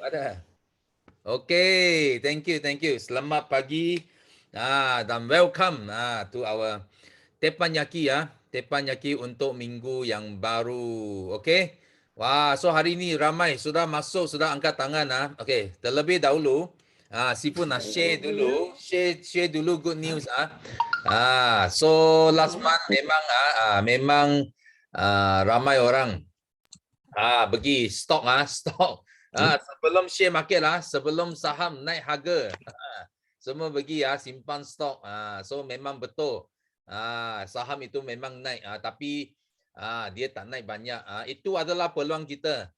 Ada. Okay, thank you, thank you. Selamat pagi dan welcome to our Teppanyaki ya. Teppanyaki untuk minggu yang baru. Okay. Wah, so hari ini ramai sudah masuk, sudah angkat tangan Okay, terlebih dahulu Sifu nak share dulu, share dulu good news so last month memang ramai orang bagi stok stok. Sebelum share market sebelum saham naik harga. Semua bagi simpan stok. So memang betul. Saham itu memang naik tapi dia tak naik banyak. Itu adalah peluang kita.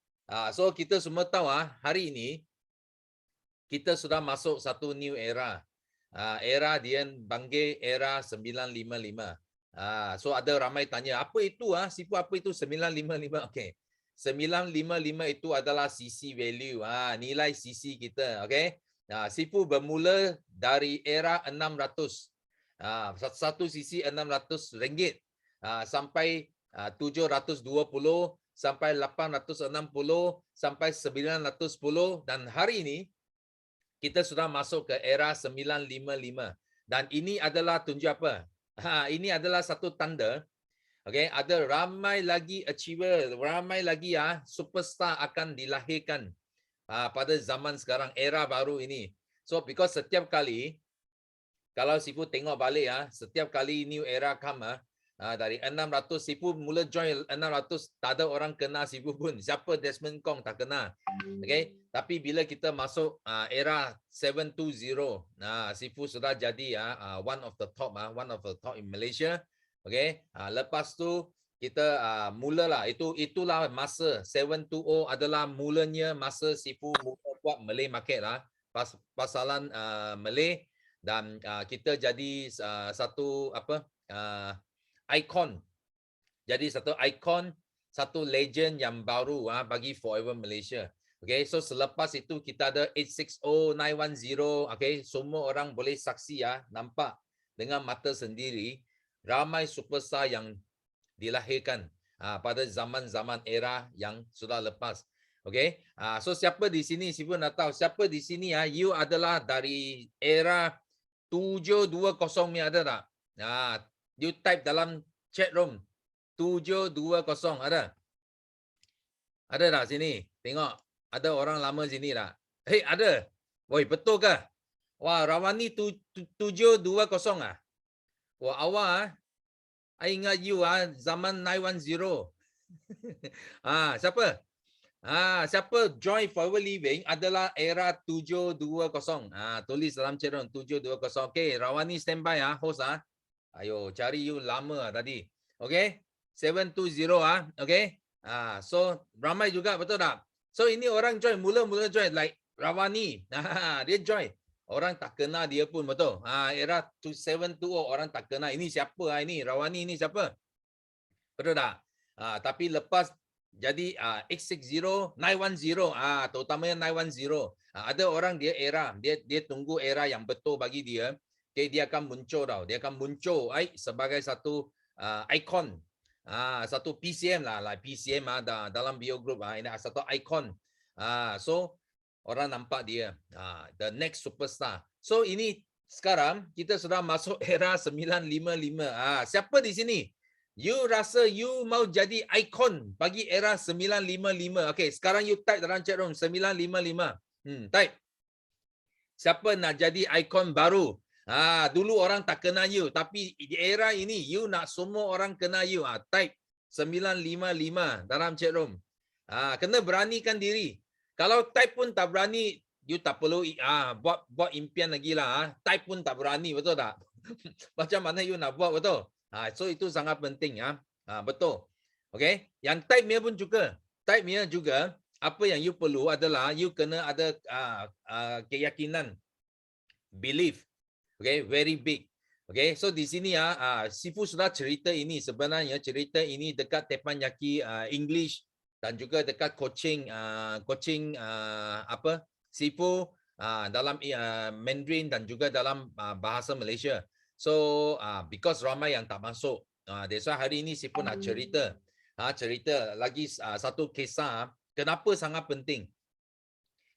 So kita semua tahu hari ini kita sudah masuk satu new era. Era dia panggil era 955. So ada ramai tanya, apa itu Sifu, apa itu 955? Okey. 955 itu adalah CC value, nilai CC kita, okey. Sifu bermula dari era 600. Satu CC RM600 sampai 720 sampai 860 sampai 910 dan hari ini kita sudah masuk ke era 955 dan ini adalah tunjuk apa? Ini adalah satu tanda. Okay, ada ramai lagi achiever, ramai lagi superstar akan dilahirkan pada zaman sekarang, era baru ini. So because setiap kali kalau Sifu tengok balik setiap kali new era come dari 600 Sifu mula join 600 tak ada orang kenal Sifu pun. Siapa Desmond Kong tak kenal. Okay, tapi bila kita masuk era 720, Sifu sudah jadi one of the top in Malaysia. Okay, lepas tu kita mulalah itulah masa 720 adalah mulanya masa Sifu mula buat Malay market pasalan Malay dan kita jadi satu ikon. Jadi satu ikon, satu legend yang baru bagi Forever Malaysia. Okay, so selepas itu kita ada 860, 910. Okay, semua orang boleh saksi nampak dengan mata sendiri ramai superstar yang dilahirkan pada zaman-zaman era yang sudah lepas. Okay, so siapa di sini, Sifu nak tahu siapa di sini you adalah dari era 720 ni ada tak? You type dalam chat room 720 ada? Ada tak sini? Tengok, ada orang lama sini tak? Hei, ada. Woi, betul ke? Wah, Rawani 720 Wah, awal I ingat you zaman 910. Siapa? Siapa join Forever Living adalah era 720. Tulis dalam chat room 720. Okey, Rawani standby host Ayo, cari you lama tadi. Okey? 720 okey? So ramai juga, betul tak? So ini orang join mula-mula join like Rawani. Dia join. Orang tak kenal dia pun, betul. Era 720 orang tak kenal. Ini siapa ini? Rawani ini siapa? Betul tak? Tapi lepas jadi 860, 910, terutamanya 910. Ada orang dia era, dia tunggu era yang betul bagi dia. Okay, dia akan muncul tau. Dia akan muncul sebagai satu ikon. Satu PCM like PCM dalam Bio Group ini satu ikon. So orang nampak dia the next superstar. So ini sekarang kita sudah masuk era 955. Siapa di sini? You rasa you mau jadi ikon bagi era 955. Okay, sekarang you type dalam chat room 955. Type. Siapa nak jadi ikon baru? Dulu orang tak kenal you, tapi di era ini you nak semua orang kenal you. Type 955 dalam chat room. Kena beranikan diri. Kalau type pun tak berani, you tak perlu buat impian lagi lah. Type pun tak berani, betul tak? Macam mana you nak buat, betul? So itu sangat penting betul. Okay, yang type nya pun juga. Type nya juga apa yang you perlu adalah you kena ada keyakinan, belief. Okay, very big. Okay, so di sini Sifu sudah cerita ini, sebenarnya cerita ini dekat Teppanyaki English dan juga dekat coaching Sifu dalam Mandarin dan juga dalam bahasa Malaysia. So because ramai yang tak masuk, that's why hari ini Sifu nak cerita cerita lagi satu kisah Kenapa sangat penting?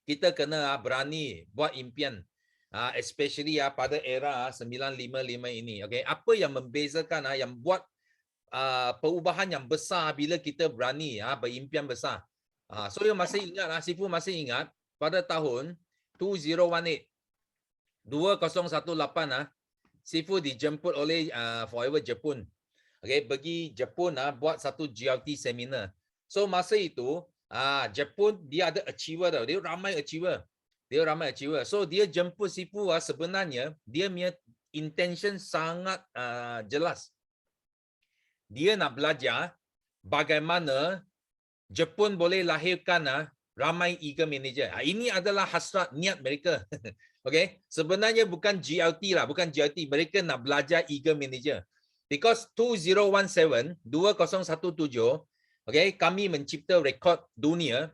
Kita kena berani buat impian. Especially pada era 955 ini. Okay? Apa yang membezakan, yang buat perubahan yang besar bila kita berani berimpian besar. So you masih ingat, Sifu masih ingat pada tahun 2018, 2018 Sifu dijemput oleh Forever Jepun. Okay, pergi Jepun buat satu GLT seminar. So masa itu Jepun dia ada achiever tau. Dia ramai achiever. So dia jemput Sifu sebenarnya dia punya intention sangat jelas. Dia nak belajar bagaimana Jepun boleh lahirkan ramai eager manager. Ini adalah hasrat niat mereka. Okay, sebenarnya bukan GLT lah, bukan GLT. Mereka nak belajar eager manager. Because 2017, okay, kami mencipta rekod dunia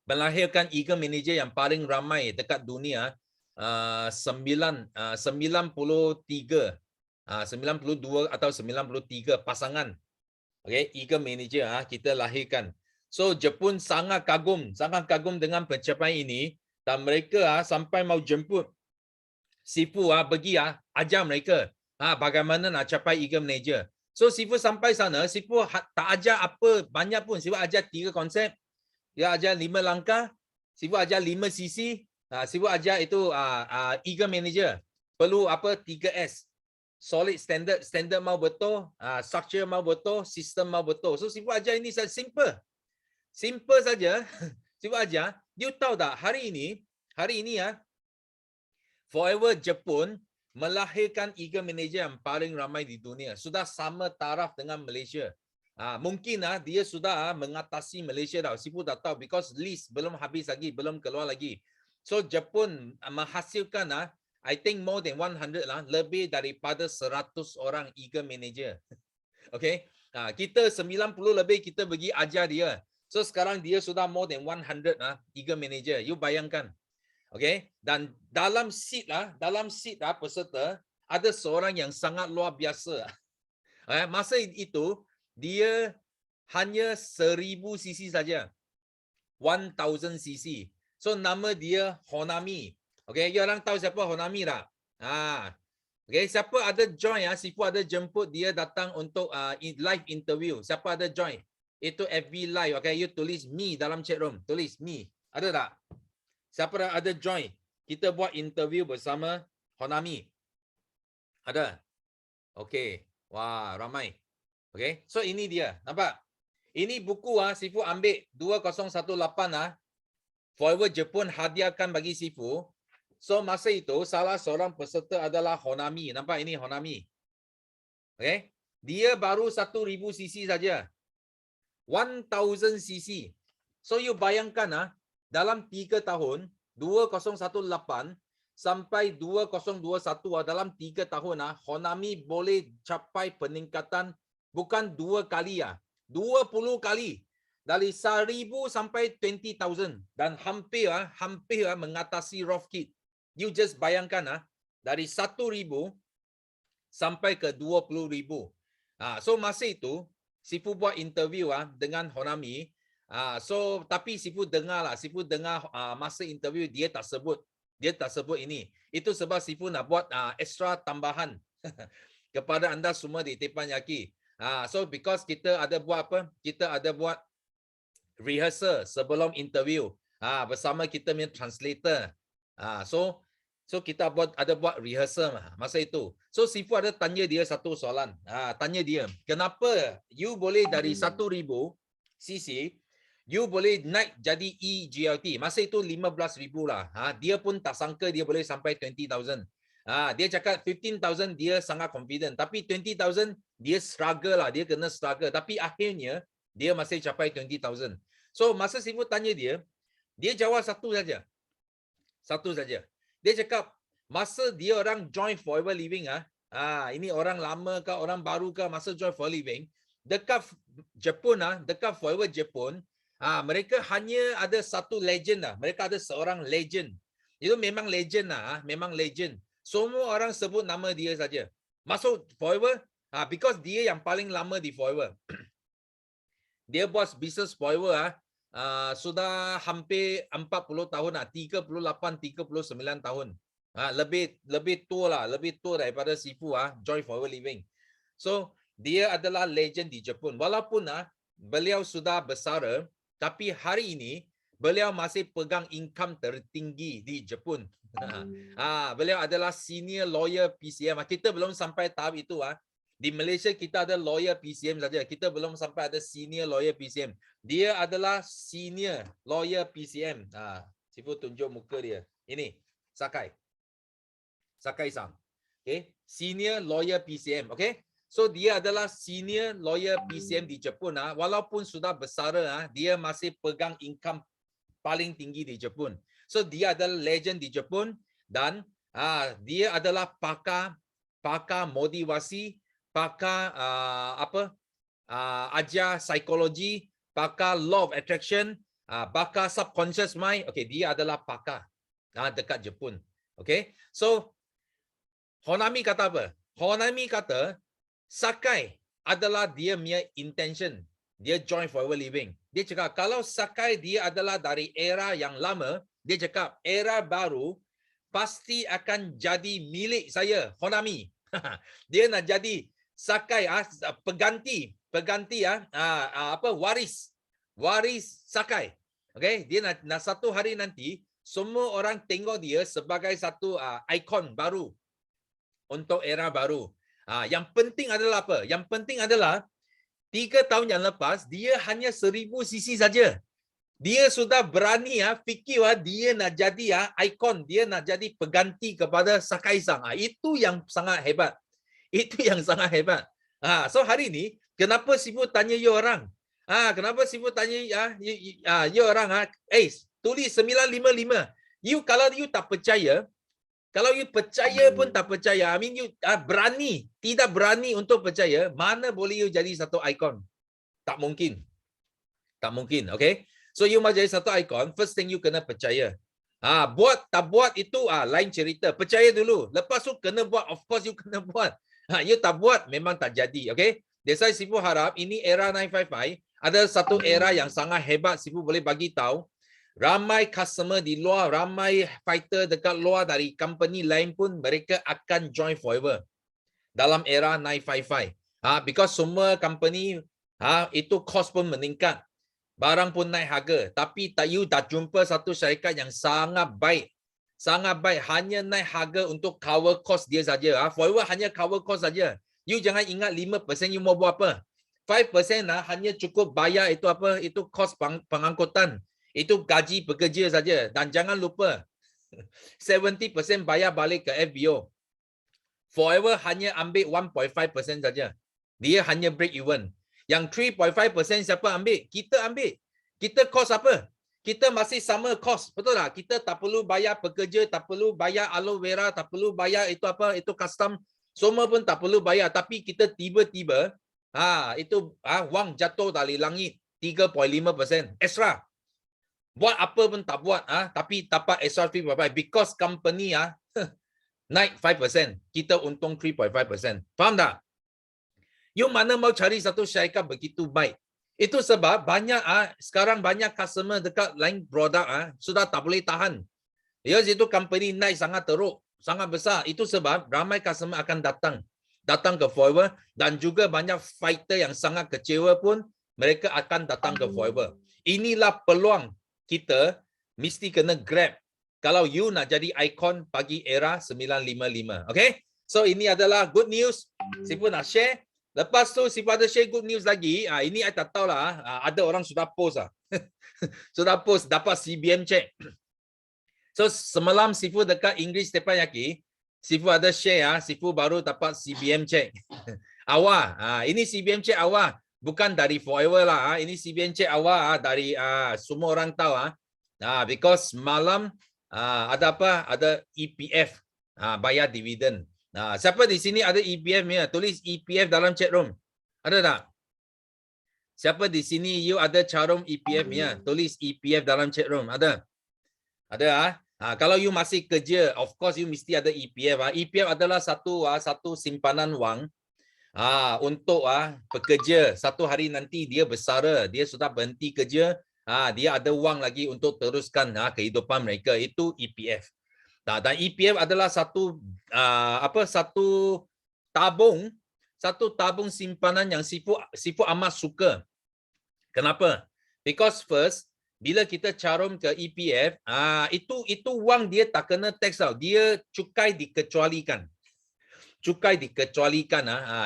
melahirkan eager manager yang paling ramai dekat dunia, 92 atau 93 pasangan. Okay, eager manager kita lahirkan. So Jepun sangat kagum dengan pencapaian ini dan mereka sampai mau jemput Sifu pergi ajar mereka bagaimana nak capai eager manager. So Sifu sampai sana, Sifu tak ajar apa banyak pun. Sifu ajar 3 konsep. Dia ajar 5 langkah. Sifu ajar 5 sisi. Sifu ajar itu eager manager. Perlu 3S. Solid standard mau betul, structure mau betul, sistem mau betul. So Sifu ajar ini simple. Simple saja. Sifu ajar. Dia tahu tak hari ini Forever Jepun melahirkan eager manager yang paling ramai di dunia. Sudah sama taraf dengan Malaysia. Mungkin dia sudah mengatasi Malaysia dah. Sifu dah tahu because list belum habis lagi, belum keluar lagi. So Jepun menghasilkan I think more than 100 lebih daripada 100 orang eager manager. Okay? Kita 90 lebih kita pergi ajar dia. So sekarang dia sudah more than 100 eager manager. You bayangkan. Okay, dan dalam seat peserta ada seorang yang sangat luar biasa. Masa itu dia hanya 1000 cc saja. 1000 cc. So nama dia Honami. Okay, you orang tahu siapa Honami tak? Okay, siapa ada join Sifu ada jemput dia datang untuk live interview. Siapa ada join? Itu FB live. Okay, you tulis me dalam chat room. Tulis me. Ada tak? Siapa ada join? Kita buat interview bersama Honami. Ada? Okey. Wah, ramai. Okey. So ini dia. Nampak? Ini buku Sifu ambil 2018 Forever Jepun hadiahkan bagi Sifu. So masa itu salah seorang peserta adalah Honami. Nampak ini Honami. Okey. Dia baru 1000 cc saja. 1000 cc. So you bayangkan dalam 3 tahun 2018 sampai 2021 dalam 3 tahun Honami boleh capai peningkatan bukan 2 kali 20 kali dari 1000 sampai 20,000 dan hampir mengatasi Rothkit. You just bayangkan dari 1000 sampai ke 20,000. So masa itu Sifu buat interview dengan Honami. So tapi Sifu dengar masa interview dia tak sebut ini. Itu sebab Sifu nak buat extra tambahan kepada anda semua di Teppanyaki. So because kita ada buat Kita ada buat rehearsal sebelum interview bersama kita punya translator. So kita ada buat rehearsal masa itu. So Sifu ada tanya dia satu soalan. Tanya dia, kenapa you boleh dari 1000 cc you boleh naik jadi EGLT. Masa itu 15,000 lah. Dia pun tak sangka dia boleh sampai 20,000. Dia cakap 15,000 dia sangat confident. Tapi 20,000 dia struggle lah. Dia kena struggle. Tapi akhirnya dia masih capai 20,000. So masa Sifu tanya dia jawab satu saja. Dia cakap masa dia orang join Forever Living ini orang lama ke orang baru ke masa join Forever Living dekat Jepun dekat Forever Jepun mereka hanya ada satu legend mereka ada seorang legend. Itu memang legend memang legend. Semua orang sebut nama dia saja. Masuk Forever because dia yang paling lama di Forever. Dia bos bisnes Forever sudah hampir 40 tahun lah, 38, 39 tahun. Lebih tua daripada Sifu Joy Forever Living. So dia adalah legend di Jepun. Walaupun beliau sudah besar, tapi hari ini beliau masih pegang income tertinggi di Jepun. Beliau adalah senior lawyer PCM. Kita belum sampai tahap itu. Di Malaysia kita ada lawyer PCM saja. Kita belum sampai ada senior lawyer PCM. Dia adalah senior lawyer PCM. Sifu tunjuk muka dia. Ini Sakai. Sakai-san. Okay. Senior lawyer PCM. Okay. So dia adalah senior lawyer PCM di Jepun. Walaupun sudah besar, dia masih pegang income paling tinggi di Jepun. So dia adalah legend di Jepun dan dia adalah pakar motivasi, pakar ajar psikologi, pakar law of attraction, pakar subconscious mind. Okay, dia adalah pakar dekat Jepun. Okay, so Honami kata apa? Honami kata Sakai adalah dia punya intention. Dia join Forever Living. Dia cakap kalau Sakai dia adalah dari era yang lama, dia cakap era baru pasti akan jadi milik saya, Honami. Dia nak jadi Sakai pengganti waris Sakai. Okay, dia nak satu hari nanti semua orang tengok dia sebagai satu ikon baru untuk era baru. Yang penting adalah apa? Yang penting adalah 3 tahun yang lepas dia hanya 1000 cc saja. Dia sudah berani fikir dia nak jadi ikon, dia nak jadi pengganti kepada Sakai-san. Itu yang sangat hebat. Itu yang sangat hebat. So hari ni kenapa Sifu tanya you orang? Kenapa Sifu tanya you orang tulis 955. Kalau you tak percaya, kalau you percaya pun tak percaya, I mean you tidak berani untuk percaya, mana boleh you jadi satu ikon? Tak mungkin. Tak mungkin, okay? So you mau jadi satu ikon, first thing you kena percaya. Buat tak buat itu lain cerita. Percaya dulu. Lepas tu kena buat, of course you kena buat. You tak buat memang tak jadi, okay? That's why Sifu harap ini era 955 ada satu era yang sangat hebat. Sifu boleh bagi tahu. Ramai customer di luar, ramai fighter dekat luar dari company lain pun mereka akan join Forever dalam era 955. Because semua company itu cost pun meningkat. Barang pun naik harga. Tapi you dah jumpa satu syarikat yang sangat baik. Sangat baik. Hanya naik harga untuk cover cost dia saja. Forever hanya cover cost saja. You jangan ingat 5% you mau buat apa. 5% hanya cukup bayar itu apa? Itu cost pengangkutan. Itu gaji pekerja saja. Dan jangan lupa 70% bayar balik ke FBO. Forever hanya ambil 1.5% saja. Dia hanya break even. Yang 3.5% siapa ambil? Kita ambil. Kita cost apa? Kita masih sama cost. Betul tak? Kita tak perlu bayar pekerja, tak perlu bayar aloe vera, tak perlu bayar itu apa? Itu custom. Semua pun tak perlu bayar. Tapi kita tiba-tiba itu wang jatuh dari langit 3.5% extra. Buat apa pun tak buat, tapi dapat extra 3.5% because company naik 5%, kita untung 3.5%. Faham tak? You mana mau cari satu syarikat begitu baik? Itu sebab banyak sekarang banyak customer dekat lain produk sudah tak boleh tahan. Because itu company naik sangat teruk, sangat besar. Itu sebab ramai customer akan datang ke Forever dan juga banyak fighter yang sangat kecewa pun mereka akan datang ke Forever. Inilah peluang kita mesti kena grab kalau you nak jadi ikon pagi era 955. Okay? So ini adalah good news. Sifu nak share. Lepas tu Sifu ada share good news lagi. Ini I tak tahu lah. Ada orang sudah post sudah post dapat CBM check. So semalam Sifu dekat English Teppanyaki, Sifu ada share Sifu baru dapat CBM check. Awal. Ini CBM check awal. Bukan dari Forever lah. Ini CBN check awal dari semua orang tahu. Because malam ada apa? Ada EPF bayar dividen. Siapa di sini ada EPF ni? Tulis EPF dalam chat room. Ada tak? Siapa di sini you ada carum EPF ni? Tulis EPF dalam chat room. Ada? Ada kalau you masih kerja, of course you mesti ada EPF. EPF adalah satu simpanan wang. Untuk pekerja satu hari nanti dia besar, dia sudah berhenti kerja, dia ada wang lagi untuk teruskan kehidupan mereka, itu EPF. Dan EPF adalah satu tabung simpanan yang Sifu amat suka. Kenapa? Because first, bila kita carum ke EPF, itu wang dia tak kena tax tau. Dia cukai dikecualikan.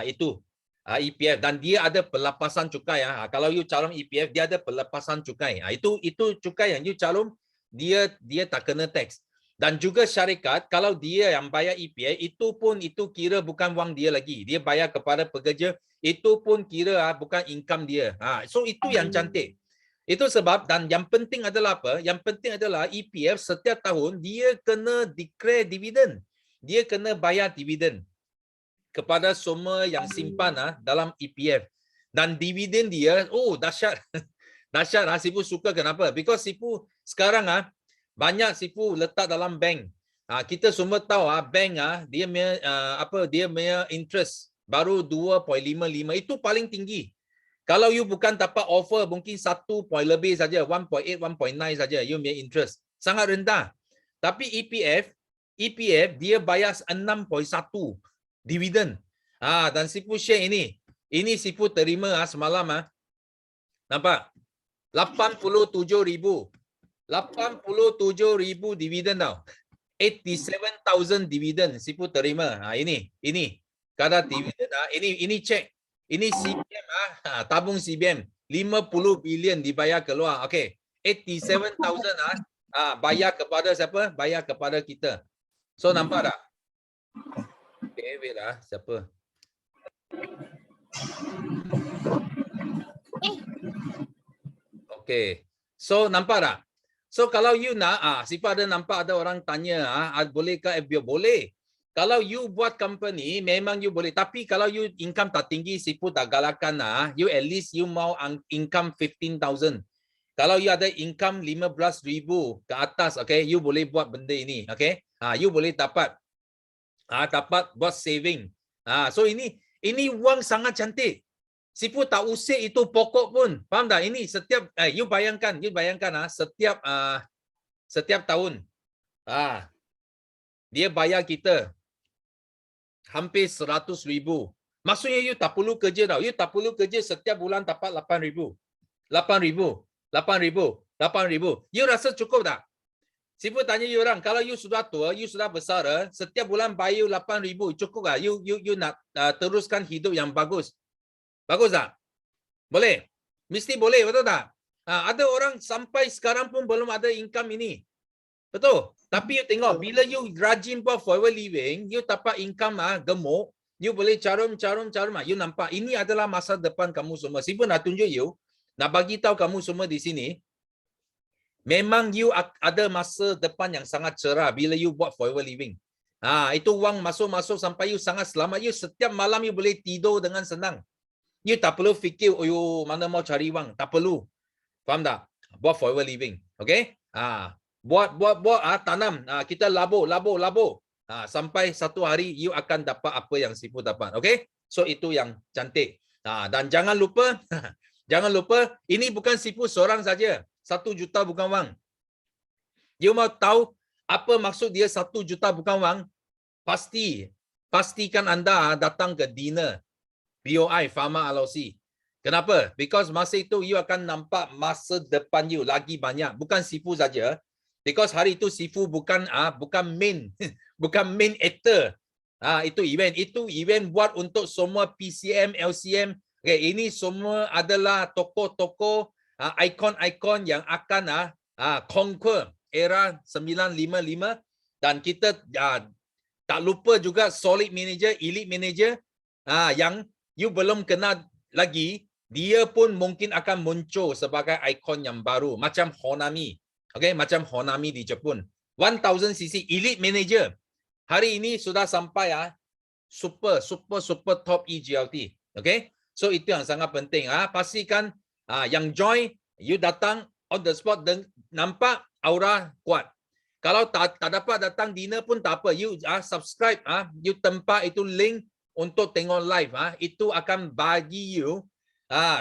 Itu EPF, dan dia ada pelepasan cukai. Kalau you carum EPF, dia ada pelepasan cukai. Itu cukai yang you carum, dia tak kena tax. Dan juga syarikat, kalau dia yang bayar EPF, itu kira bukan wang dia lagi. Dia bayar kepada pekerja, itu pun kira bukan income dia. So itu yang cantik. Itu sebab, dan yang penting adalah apa? Yang penting adalah EPF setiap tahun dia kena declare dividen. Dia kena bayar dividen kepada semua yang simpan dalam EPF. Dan dividen dia, dahsyat. Dahsyat. Sifu suka kenapa? Because Sifu sekarang banyak Sifu letak dalam bank. Kita semua tahu bank dia punya interest baru 2.55, itu paling tinggi. Kalau you bukan dapat offer mungkin 1 point lebih saja, 1.8, 1.9 saja you punya interest. Sangat rendah. Tapi EPF dia bayar 6.1 dividen. Dan Sifu share ini. Ini Sifu terima semalam. Nampak? 87,000. 87,000 dividen tau. 87,000 dividen Sifu terima. Ini kadar dividen. Ini cek. Ini CBM tabung CBM 50 bilion dibayar keluar. Okey. 87,000 bayar kepada siapa? Bayar kepada kita. So nampak tak? Okay, wait siapa? Okay. So nampak tak? So kalau you nak, Sifu ada nampak ada orang tanya, boleh ke FBO? Boleh. Kalau you buat company, memang you boleh. Tapi kalau you income tak tinggi, Sifu tak galakkan. You at least you mau income 15,000. Kalau you ada income 15,000 ke atas, okay, you boleh buat benda ini. Okay, you boleh dapat buat saving. So ini wang sangat cantik. Sifu tak usik itu pokok pun. Faham tak? Ini setiap you bayangkan setiap tahun dia bayar kita hampir 100,000. Maksudnya you tak perlu kerja tau. You tak perlu kerja, setiap bulan dapat 8,000. 8,000. You rasa cukup tak? Sifu tanya you orang, kalau you sudah tua, you sudah besar, setiap bulan bayar 8,000, cukup tak? You nak teruskan hidup yang bagus. Bagus tak? Boleh? Mesti boleh, betul tak? Ada orang sampai sekarang pun belum ada income ini. Betul? Tapi you tengok, bila you rajin buat forever living, you dapat income gemuk, you boleh carum. You nampak, ini adalah masa depan kamu semua. Sifu nak tunjuk you, nak bagi tahu kamu semua di sini, memang you ada masa depan yang sangat cerah bila you buat forever living. Itu wang masuk sampai you sangat selamat. You setiap malam you boleh tidur dengan senang. You tak perlu fikir, mana mau cari wang. Tak perlu. Faham tak? Buat forever living. Okay? Buat tanam. Kita labur. Sampai satu hari you akan dapat apa yang Sifu dapat. Okay? So itu yang cantik. Dan jangan lupa, ini bukan Sifu seorang saja. 1 juta bukan wang. You mau tahu apa maksud dia 1 juta bukan wang? Pastikan anda datang ke dinner BOI Pharma LLC. Kenapa? Because masa itu you akan nampak masa depan you lagi banyak. Bukan Sifu saja. Because hari itu Sifu bukan main bukan main actor. Itu event buat untuk semua PCM, LCM. Okay, ini semua adalah tokoh-tokoh, ikon-ikon yang akan conquer era 955, dan kita tak lupa juga solid manager, elite manager yang you belum kenal lagi, dia pun mungkin akan muncul sebagai ikon yang baru, macam Honami. Okay, macam Honami di Jepun. 1000cc elite manager. Hari ini sudah sampai super top EGLT. Okay, so itu yang sangat penting. Pastikan yang join, you datang on the spot dan nampak aura kuat. Kalau tak dapat datang dinner pun tak apa, you subscribe, you tempat itu link untuk tengok live, itu akan bagi you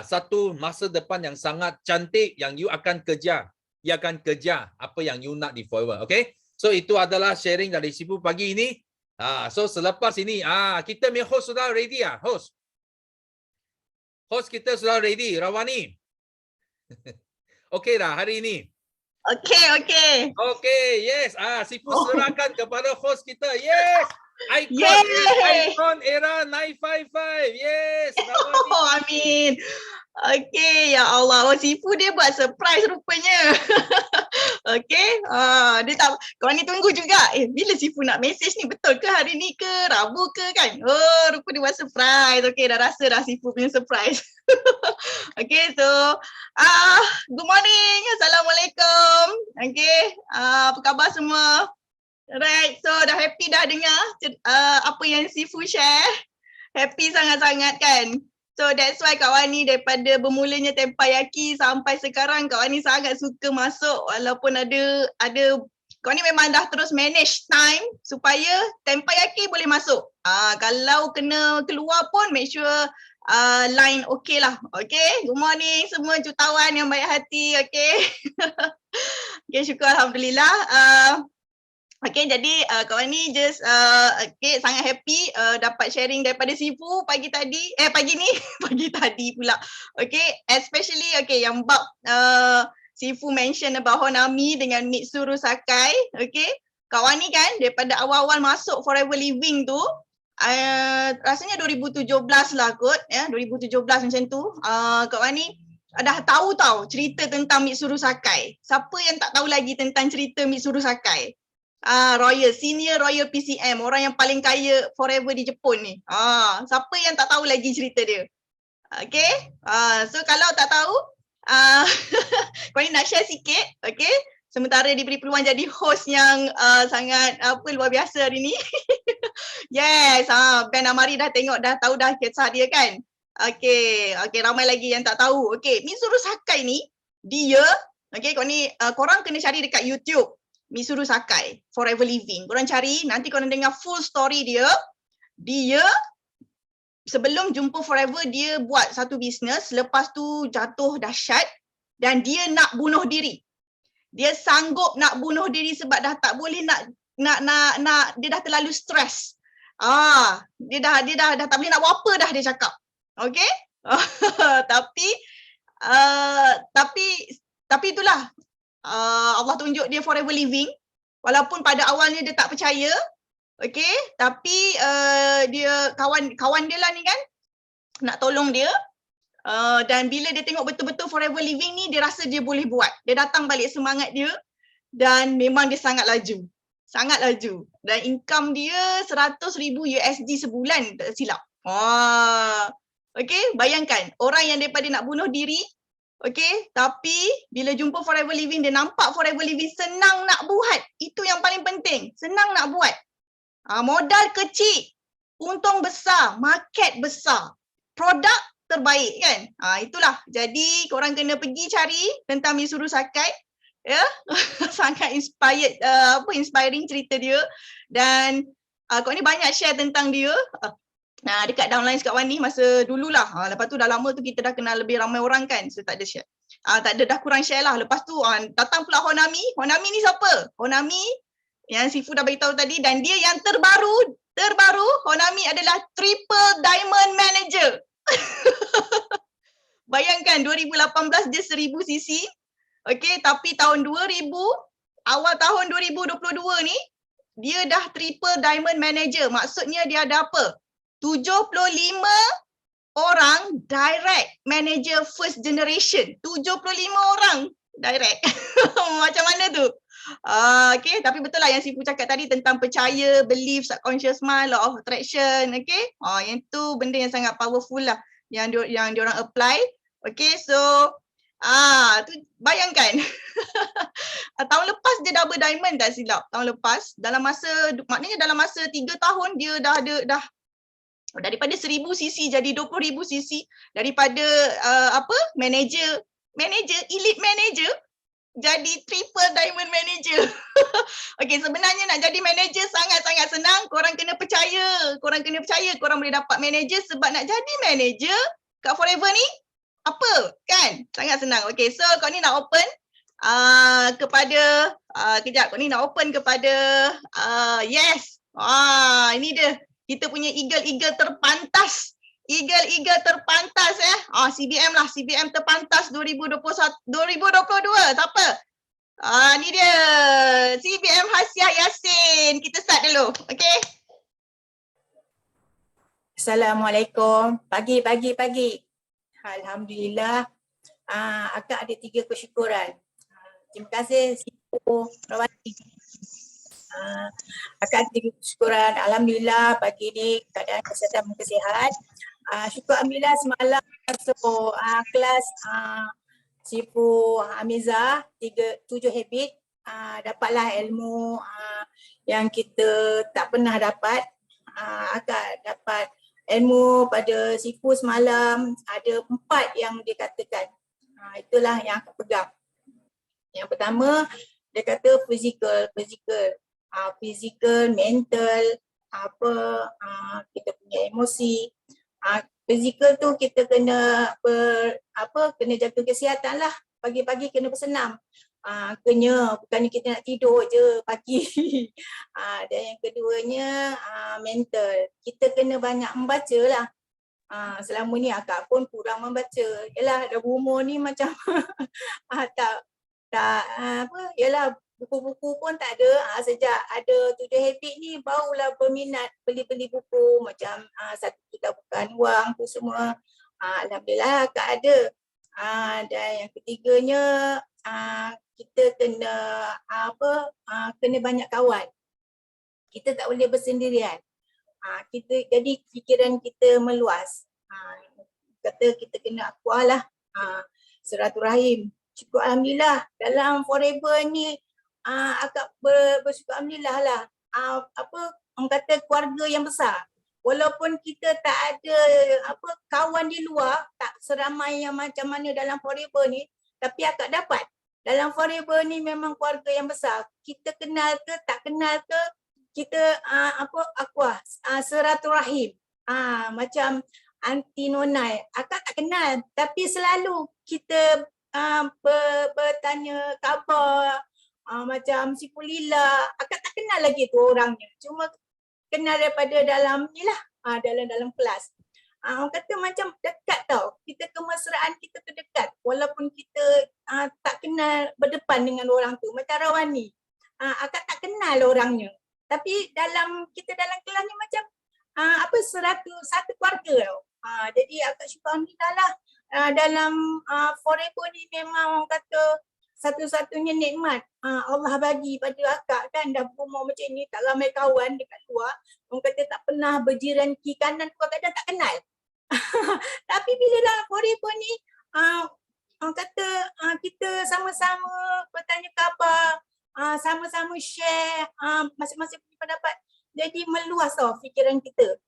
Satu masa depan yang sangat cantik yang you akan kejar. You akan kejar apa yang you nak di Forever. Okay? So itu adalah sharing dari Sifu pagi ini. So selepas ini kita punya host sudah ready host. Host kita sudah ready, Rawani. Okay dah hari ini. Okay. Okay, yes. Sifu serahkan kepada host kita. Yes. Icon era 955. Yes. Amin. Okay, ya Allah. Sifu dia buat surprise rupanya. Okay. Dia tak, korang ni tunggu juga. Bila Sifu nak message ni? Betul ke hari ni ke? Rabu ke kan? Rupa dia buat surprise. Okay, dah rasa dah Sifu punya surprise. Okay, so good morning. Assalamualaikum. Okay. Apa khabar semua? Alright, so dah happy dah dengar apa yang Sifu share. Happy sangat-sangat kan. So that's why Kak Wani daripada bermulanya Tempayaki sampai sekarang Kak Wani sangat suka masuk walaupun ada Kak Wani memang dah terus manage time supaya Tempayaki boleh masuk. Kalau kena keluar pun make sure line okay lah. Okay, good morning semua jutawan yang baik hati. Okay. Okay, syukur Alhamdulillah. Okay, jadi kawan ni just okay, sangat happy dapat sharing daripada Sifu pagi tadi, pagi ni, pagi tadi pula. Okay, especially okay yang bab Sifu mention about Honami dengan Mitsuru Sakai. Okay, kawan ni kan daripada awal-awal masuk Forever Living tu, rasanya 2017 lah kot, 2017 macam tu. Kawan ni dah tahu cerita tentang Mitsuru Sakai. Siapa yang tak tahu lagi tentang cerita Mitsuru Sakai? Senior Royal PCM, orang yang paling kaya forever di Jepun ni. Siapa yang tak tahu lagi cerita dia? Okay, so kalau tak tahu, kau ni nak share sikit, okay? Sementara diberi peluang jadi host yang sangat luar biasa hari ni. Yes, Ben Amari dah tengok, dah tahu dah kisah dia kan? Okay, ramai lagi yang tak tahu. Okay, Mitsuru Sakai ni, dia, okay, korang kena cari dekat YouTube. Mitsuru Sakai, Forever Living. Korang cari, nanti korang dengar full story dia. Dia sebelum jumpa Forever, dia buat satu bisnes, lepas tu jatuh dahsyat dan dia nak bunuh diri. Dia sanggup nak bunuh diri sebab dah tak boleh nak dia dah terlalu stres. Dia dah tak boleh nak buat apa dah dia cakap. Okay? Tapi itulah. Allah tunjuk dia forever living walaupun pada awalnya dia tak percaya, okay, tapi dia kawan dia lah ni kan nak tolong dia, dan bila dia tengok betul-betul forever living ni dia rasa dia boleh buat, dia datang balik semangat dia dan memang dia sangat laju dan income dia 100,000 USD sebulan tak silap. Okay, bayangkan orang yang daripada nak bunuh diri. Okay, tapi bila jumpa Forever Living, dia nampak Forever Living senang nak buat. Itu yang paling penting, senang nak buat. Modal kecil, untung besar, market besar, produk terbaik kan. Itulah, jadi korang kena pergi cari tentang Mitsuru Sakai. Ya, sangat inspiring cerita dia. Dan korang ni banyak share tentang dia. Dekat downline Kak Wani masa dululah. Lepas tu dah lama tu kita dah kenal lebih ramai orang kan. So tak ada share. Tak ada, dah kurang share lah. Lepas tu datang pula Honami. Honami ni siapa? Honami yang Sifu dah beritahu tadi dan dia yang terbaru Honami adalah Triple Diamond Manager. Bayangkan 2018 dia 1000 cc. Okay, tapi tahun 2000, awal tahun 2022 ni dia dah Triple Diamond Manager. Maksudnya dia ada apa? 75 orang direct manager first generation. 75 orang direct. Macam mana tu? Okay, tapi betul lah yang Sifu cakap tadi tentang percaya, belief, subconscious mind, law of attraction. Okay, yang tu benda yang sangat powerful lah yang diorang apply. Okay, so tu bayangkan. Tahun lepas dia double diamond tak silap. Tahun lepas maknanya dalam masa 3 tahun dia dah daripada 1000 cc jadi 20,000 cc, daripada manager elite manager jadi triple diamond manager. Okay, sebenarnya nak jadi manager sangat-sangat senang. Korang kena percaya korang boleh dapat manager sebab nak jadi manager kat Forever ni Apa? Kan? Sangat senang. Okay, so kau ni nak open kepada kejap, kau ni nak open kepada yes. Ini dia. Kita punya eagle terpantas. Eagle terpantas CBM lah, CBM terpantas 2022. Siapa? Ni dia. CBM Hasiah Yasin. Kita start dulu. Okay. Assalamualaikum. Pagi. Alhamdulillah. Akak ada 3 kesyukuran. Terima kasih Sifu Rawati. Akak ada 3 kesyukuran. Alhamdulillah pagi ni keadaan kesihatan muka sihat. Syukur alhamdulillah semalam masuk kelas Sifu Hamizah 7 habit. Dapatlah ilmu yang kita tak pernah dapat. Akak dapat ilmu pada Sifu semalam, ada 4 yang dia katakan. Itulah yang aku pegang. Yang pertama, dia kata physical, mental, kita punya emosi. Physical tu kita kena kena jaga kesihatan lah. Pagi-pagi kena bersenam. Bukannya kita nak tidur je pagi. Dan yang keduanya mental. Kita kena banyak membaca lah. Selama ni akak pun kurang membaca. Yalah dah berumur ni macam yalah buku-buku pun tak ada. Sejak ada 7 habit ni barulah berminat beli-beli buku macam satu kita bukan wang tu semua. Alhamdulillah akak ada. Dan yang ketiganya kita kena kena banyak kawan. Kita tak boleh bersendirian. Jadi fikiran kita meluas. Kata kita kena akuah lah. Silaturahim. Syukur alhamdulillah dalam forever ni akak bersyukur alhamdulillah lah. Orang kata keluarga yang besar. Walaupun kita tak ada kawan di luar, tak seramai yang macam mana dalam forever ni, tapi akak dapat. Dalam forever ni memang keluarga yang besar. Kita kenal ke tak kenal ke, kita akuah silaturahim. Macam Aunty Nonai, akak tak kenal tapi selalu kita bertanya khabar. Macam si Pulila, akak tak kenal lagi tu orangnya. Cuma kenal daripada dalam ni lah, dalam kelas. Orang kata macam dekat tau. Kita kemesraan kita tu dekat. Walaupun kita tak kenal berdepan dengan orang tu. Macam Rawani. Akak tak kenal orangnya. Tapi dalam kelas ni macam satu keluarga tau. Jadi akak syukur alhamdulillah lah. Dalam forever ni memang orang kata satu-satunya nikmat Allah bagi pada akak kan. Dah berumur macam ni, tak ramai kawan dekat luar. Orang kata tak pernah berjiran kiri kanan, kadang-kadang tak kenal. Tapi bila dalam forever ni orang kata kita sama-sama bertanya khabar, sama-sama share masing-masing punya pendapat. Jadi meluas tau fikiran kita.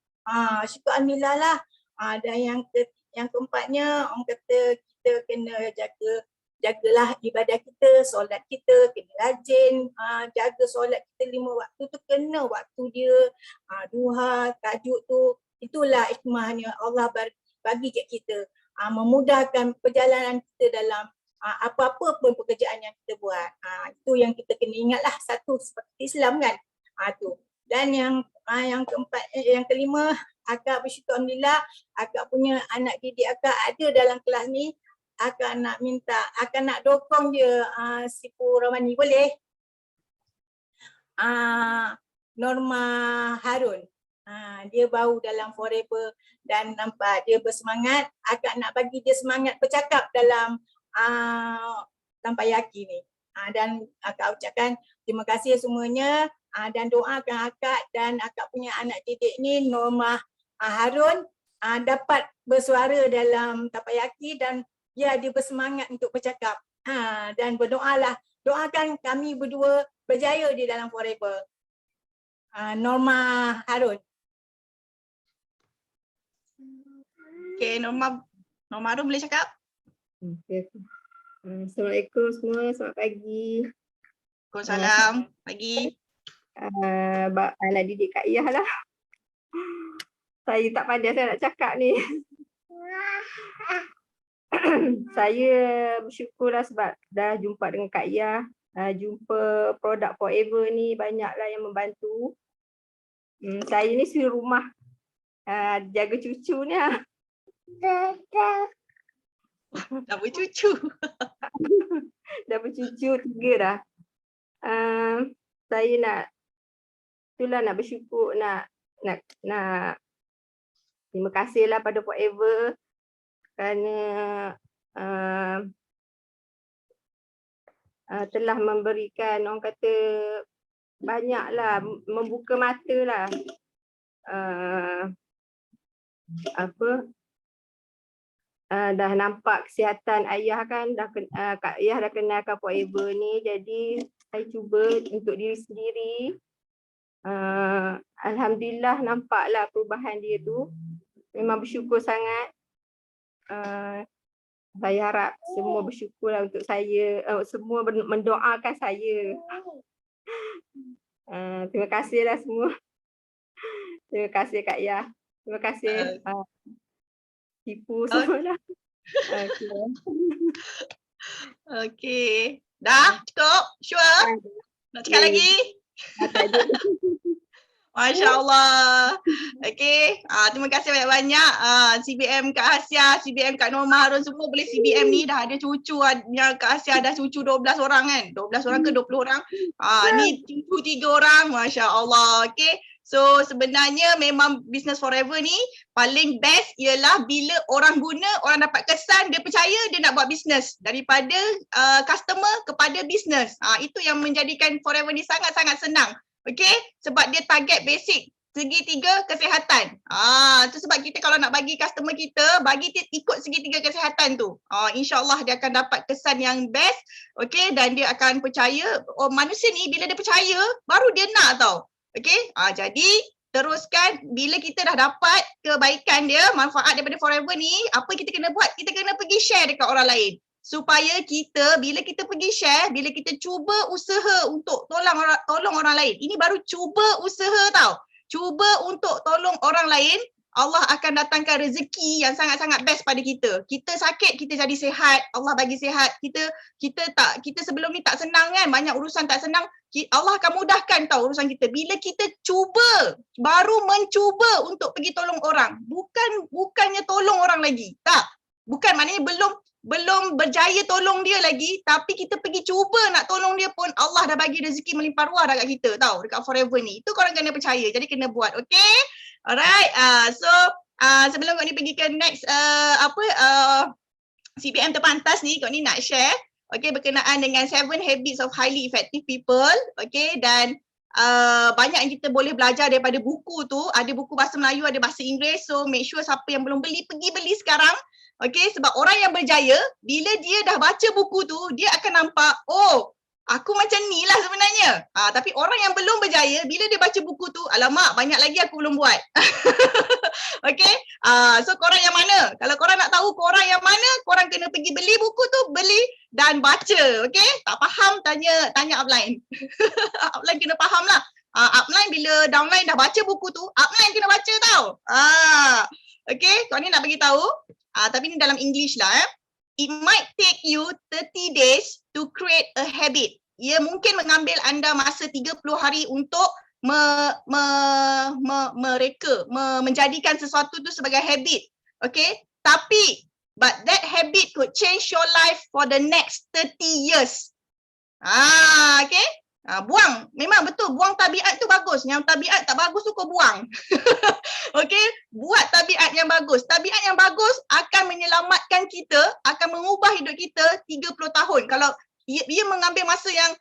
Syukur alhamdulillah lah. Dan yang keempatnya orang kata kita kena jagalah ibadah kita, solat kita kena rajin, jaga solat kita 5 waktu tu kena waktu dia, duha, tahajud tu. Itulah hikmahnya Allah bagi kat kita, memudahkan perjalanan kita dalam apa-apa pun pekerjaan yang kita buat. Itu yang kita kena ingatlah, satu seperti Islam kan. Tu. Dan yang keempat, yang kelima, akak bersyukur alhamdulillah akak punya anak didik akak ada dalam kelas ni. Akak nak dokong je Sifu Ramani, boleh? Norma Harun. Dia baru dalam forever dan nampak dia bersemangat. Akak nak bagi dia semangat bercakap dalam Tampayaki ni. Dan akak ucapkan terima kasih semuanya dan doakan akak dan akak punya anak didik ni Norma Harun dapat bersuara dalam Tampayaki dan dia bersemangat untuk bercakap. Dan berdoalah, doakan kami berdua berjaya di dalam forever. Norma Harun. Okay, Norma Harun boleh cakap? Okay. Assalamualaikum semua, selamat pagi. Waalaikumsalam, pagi. Anak didik Kak Iyah lah. Saya tak pandai saya nak cakap ni. saya bersyukurlah sebab dah jumpa dengan Kak Iyah, jumpa produk Forever ni banyaklah yang membantu. Saya ni suri rumah, jaga cucu ni. Dah bercucu. Dah bercucu 3 dah. Saya nak bersyukur, nak terima kasihlah pada Forever kerana telah memberikan, orang kata, banyaklah membuka mata lah. Dah nampak kesihatan ayah kan, Kak Ayah dah kenalkan Forever ni, jadi saya cuba untuk diri sendiri. Alhamdulillah nampaklah perubahan dia tu. Memang bersyukur sangat. Saya harap semua bersyukurlah untuk saya, semua mendoakan saya. Terima kasihlah semua. Terima kasih Kak Ayah. Terima kasih. Tipu semua dah. Okey. Dah cukup? Sure? Nak cakap lagi? Masya Allah. Okey. Terima kasih banyak-banyak. CBM Kak Hasya, CBM Kak Norma Harun, semua boleh CBM ni dah ada cucu. Kak Hasya dah cucu 12 orang kan? 12 orang ke 20 orang? Ni cucu 3 orang. Masya Allah. Okey. So sebenarnya memang Business Forever ni paling best ialah bila orang guna, orang dapat kesan, dia percaya, dia nak buat bisnes. Daripada customer kepada bisnes. Itu yang menjadikan Forever ni sangat-sangat senang. Okay, sebab dia target basic segitiga kesihatan. Itu sebab kita kalau nak bagi customer kita, bagi dia ikut segitiga kesihatan tu. InsyaAllah dia akan dapat kesan yang best. Okay, dan dia akan percaya. Manusia ni bila dia percaya, baru dia nak tau. Okay, jadi teruskan. Bila kita dah dapat kebaikan dia, manfaat daripada Forever ni, apa kita kena buat? Kita kena pergi share dekat orang lain. Supaya kita, bila kita pergi share, bila kita cuba usaha untuk tolong orang lain. Ini baru cuba usaha tau. Cuba untuk tolong orang lain, Allah akan datangkan rezeki yang sangat-sangat best pada kita. Kita sakit, kita jadi sihat, Allah bagi sihat. Kita sebelum ni tak senang kan, banyak urusan tak senang. Allah akan mudahkan tau urusan kita. Bila kita cuba, baru mencuba untuk pergi tolong orang. Bukannya tolong orang lagi. Tak. Bukan, maknanya belum berjaya tolong dia lagi, tapi kita pergi cuba nak tolong dia pun Allah dah bagi rezeki melimpah ruah dekat kita tau, dekat Forever ni. Itu korang kena percaya, jadi kena buat. Okay, alright. So sebelum kau ni pergi ke next CPM terpantas ni, kau ni nak share berkenaan dengan 7 habits of highly effective people. Okay, dan banyak yang kita boleh belajar daripada buku tu. Ada buku bahasa Melayu, ada bahasa Inggeris. So make sure siapa yang belum beli, pergi beli sekarang. Okay, sebab orang yang berjaya, bila dia dah baca buku tu, dia akan nampak, oh, aku macam ni lah sebenarnya. Tapi orang yang belum berjaya, bila dia baca buku tu, alamak, banyak lagi aku belum buat. Okay, so korang yang mana? Kalau korang nak tahu korang yang mana, korang kena pergi beli buku tu, beli dan baca. Okay, tak faham, tanya upline. Upline kena faham lah. Upline bila downline dah baca buku tu, upline kena baca tau. Okay, kau ni nak bagi tahu. Tapi ni dalam English lah. It might take you 30 days to create a habit. Ia mungkin mengambil anda masa 30 hari untuk menjadikan sesuatu tu sebagai habit. Okay, tapi but that habit could change your life for the next 30 years. Okay. Buang, memang betul, buang tabiat tu bagus. Yang tabiat tak bagus tu kau buang. Okay, buat tabiat yang bagus. Tabiat yang bagus akan menyelamatkan kita, akan mengubah hidup kita 30 tahun. Kalau ia mengambil masa yang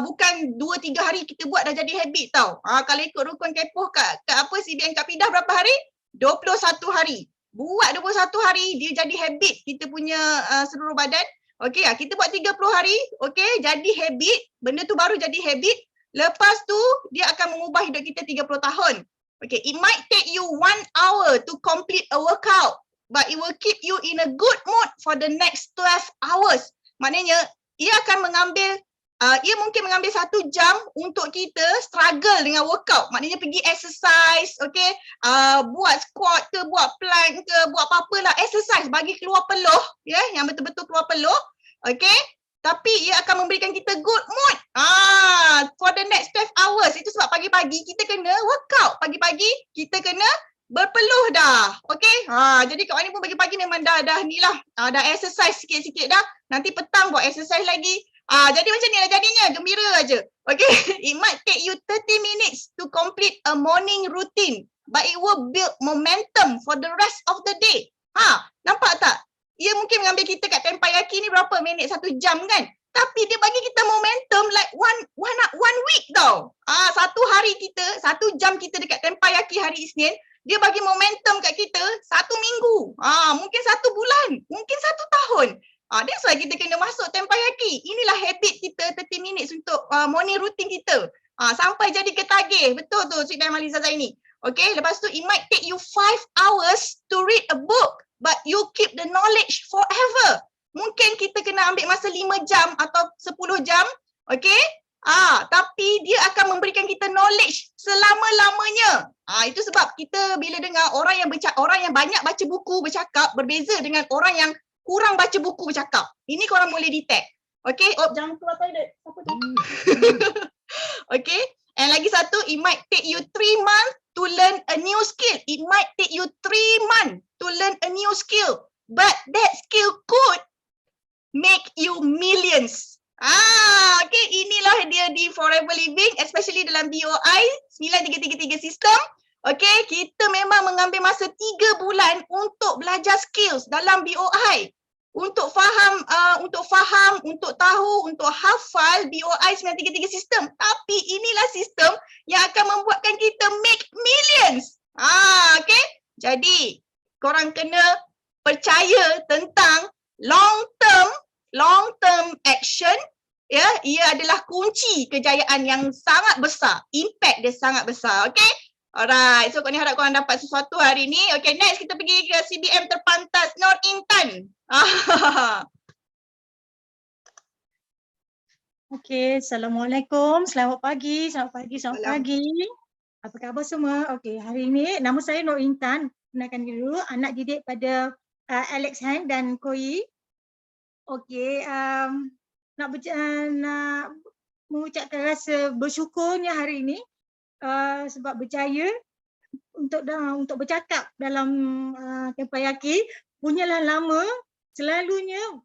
bukan 2-3 hari kita buat dah jadi habit tau. Kalau ikut rukun kepoh kat CBN Kak Pidah berapa hari? 21 hari. Buat 21 hari dia jadi habit kita punya seluruh badan. Okay, kita buat 30 hari, okay, jadi habit, benda tu baru jadi habit. Lepas tu, dia akan mengubah hidup kita 30 tahun. Okay, it might take you 1 hour to complete a workout, but it will keep you in a good mood for the next 12 hours. Maknanya, ia akan mengambil ia mungkin mengambil 1 jam untuk kita struggle dengan workout. Maknanya pergi exercise, okay? Buat squat ke, buat plank ke, buat apa-apalah. Exercise bagi keluar peluh, ya, yang betul-betul keluar peluh, okay? Tapi ia akan memberikan kita good mood. For the next 12 hours. Itu sebab pagi-pagi kita kena workout. Pagi-pagi kita kena berpeluh dah. Okay? Jadi Kak Wani pun pagi-pagi memang dah ni lah. Dah exercise sikit-sikit dah. Nanti petang buat exercise lagi. Jadi macam ni lah jadinya. Gembira aja. Okay? It might take you 30 minutes to complete a morning routine. But it will build momentum for the rest of the day. Nampak tak? Ia mungkin mengambil kita kat Tempayaki ni berapa minit, 1 jam kan? Tapi dia bagi kita momentum like one week tau. 1 hari kita, 1 jam kita dekat Tempayaki hari Isnin, dia bagi momentum kat kita 1 minggu. Mungkin 1 bulan, mungkin 1 tahun. That's why kita kena masuk Tempayaki. Inilah habit kita 30 minutes untuk morning routine kita. Sampai jadi ketagih. Betul tu Cik Dan Maliza Zaini. Okay, lepas tu it might take you 5 hours to read a book. But you keep the knowledge forever. Mungkin kita kena ambil masa 5 jam atau 10 jam. Okay? Tapi dia akan memberikan kita knowledge selama-lamanya. Itu sebab kita bila dengar orang yang banyak baca buku bercakap berbeza dengan orang yang kurang baca buku bercakap. Ini korang boleh detect. Okay? Jangan keluar toilet. Apa tu? Okay? And lagi satu, it might take you 3 months to learn a new skill. It might take you 3 months to learn a new skill. But that skill could make you millions. Okay, inilah dia di Forever Living, especially dalam BOI 9333 sistem. Okay, kita memang mengambil masa 3 bulan untuk belajar skills dalam BOI. Untuk faham, untuk tahu, untuk hafal BOI 933 sistem. Tapi inilah sistem yang akan membuatkan kita make millions. Okay. Jadi, korang kena percaya tentang long term action. Ya, ia adalah kunci kejayaan yang sangat besar. Impact dia sangat besar. Okay. Alright, so Kak Ni harap korang dapat sesuatu hari ni. Okay, next kita pergi ke CBM terpantas Nur Intan. Okay, Assalamualaikum. Selamat pagi. Apa khabar semua? Okay, hari ini nama saya Nur Intan. Kenalkan dulu, anak didik pada Alex Hang dan Koi. Okay, nak mengucapkan rasa bersyukurnya hari ini. Sebab berjaya untuk bercakap dalam Tempayaki punyalah lama, selalunya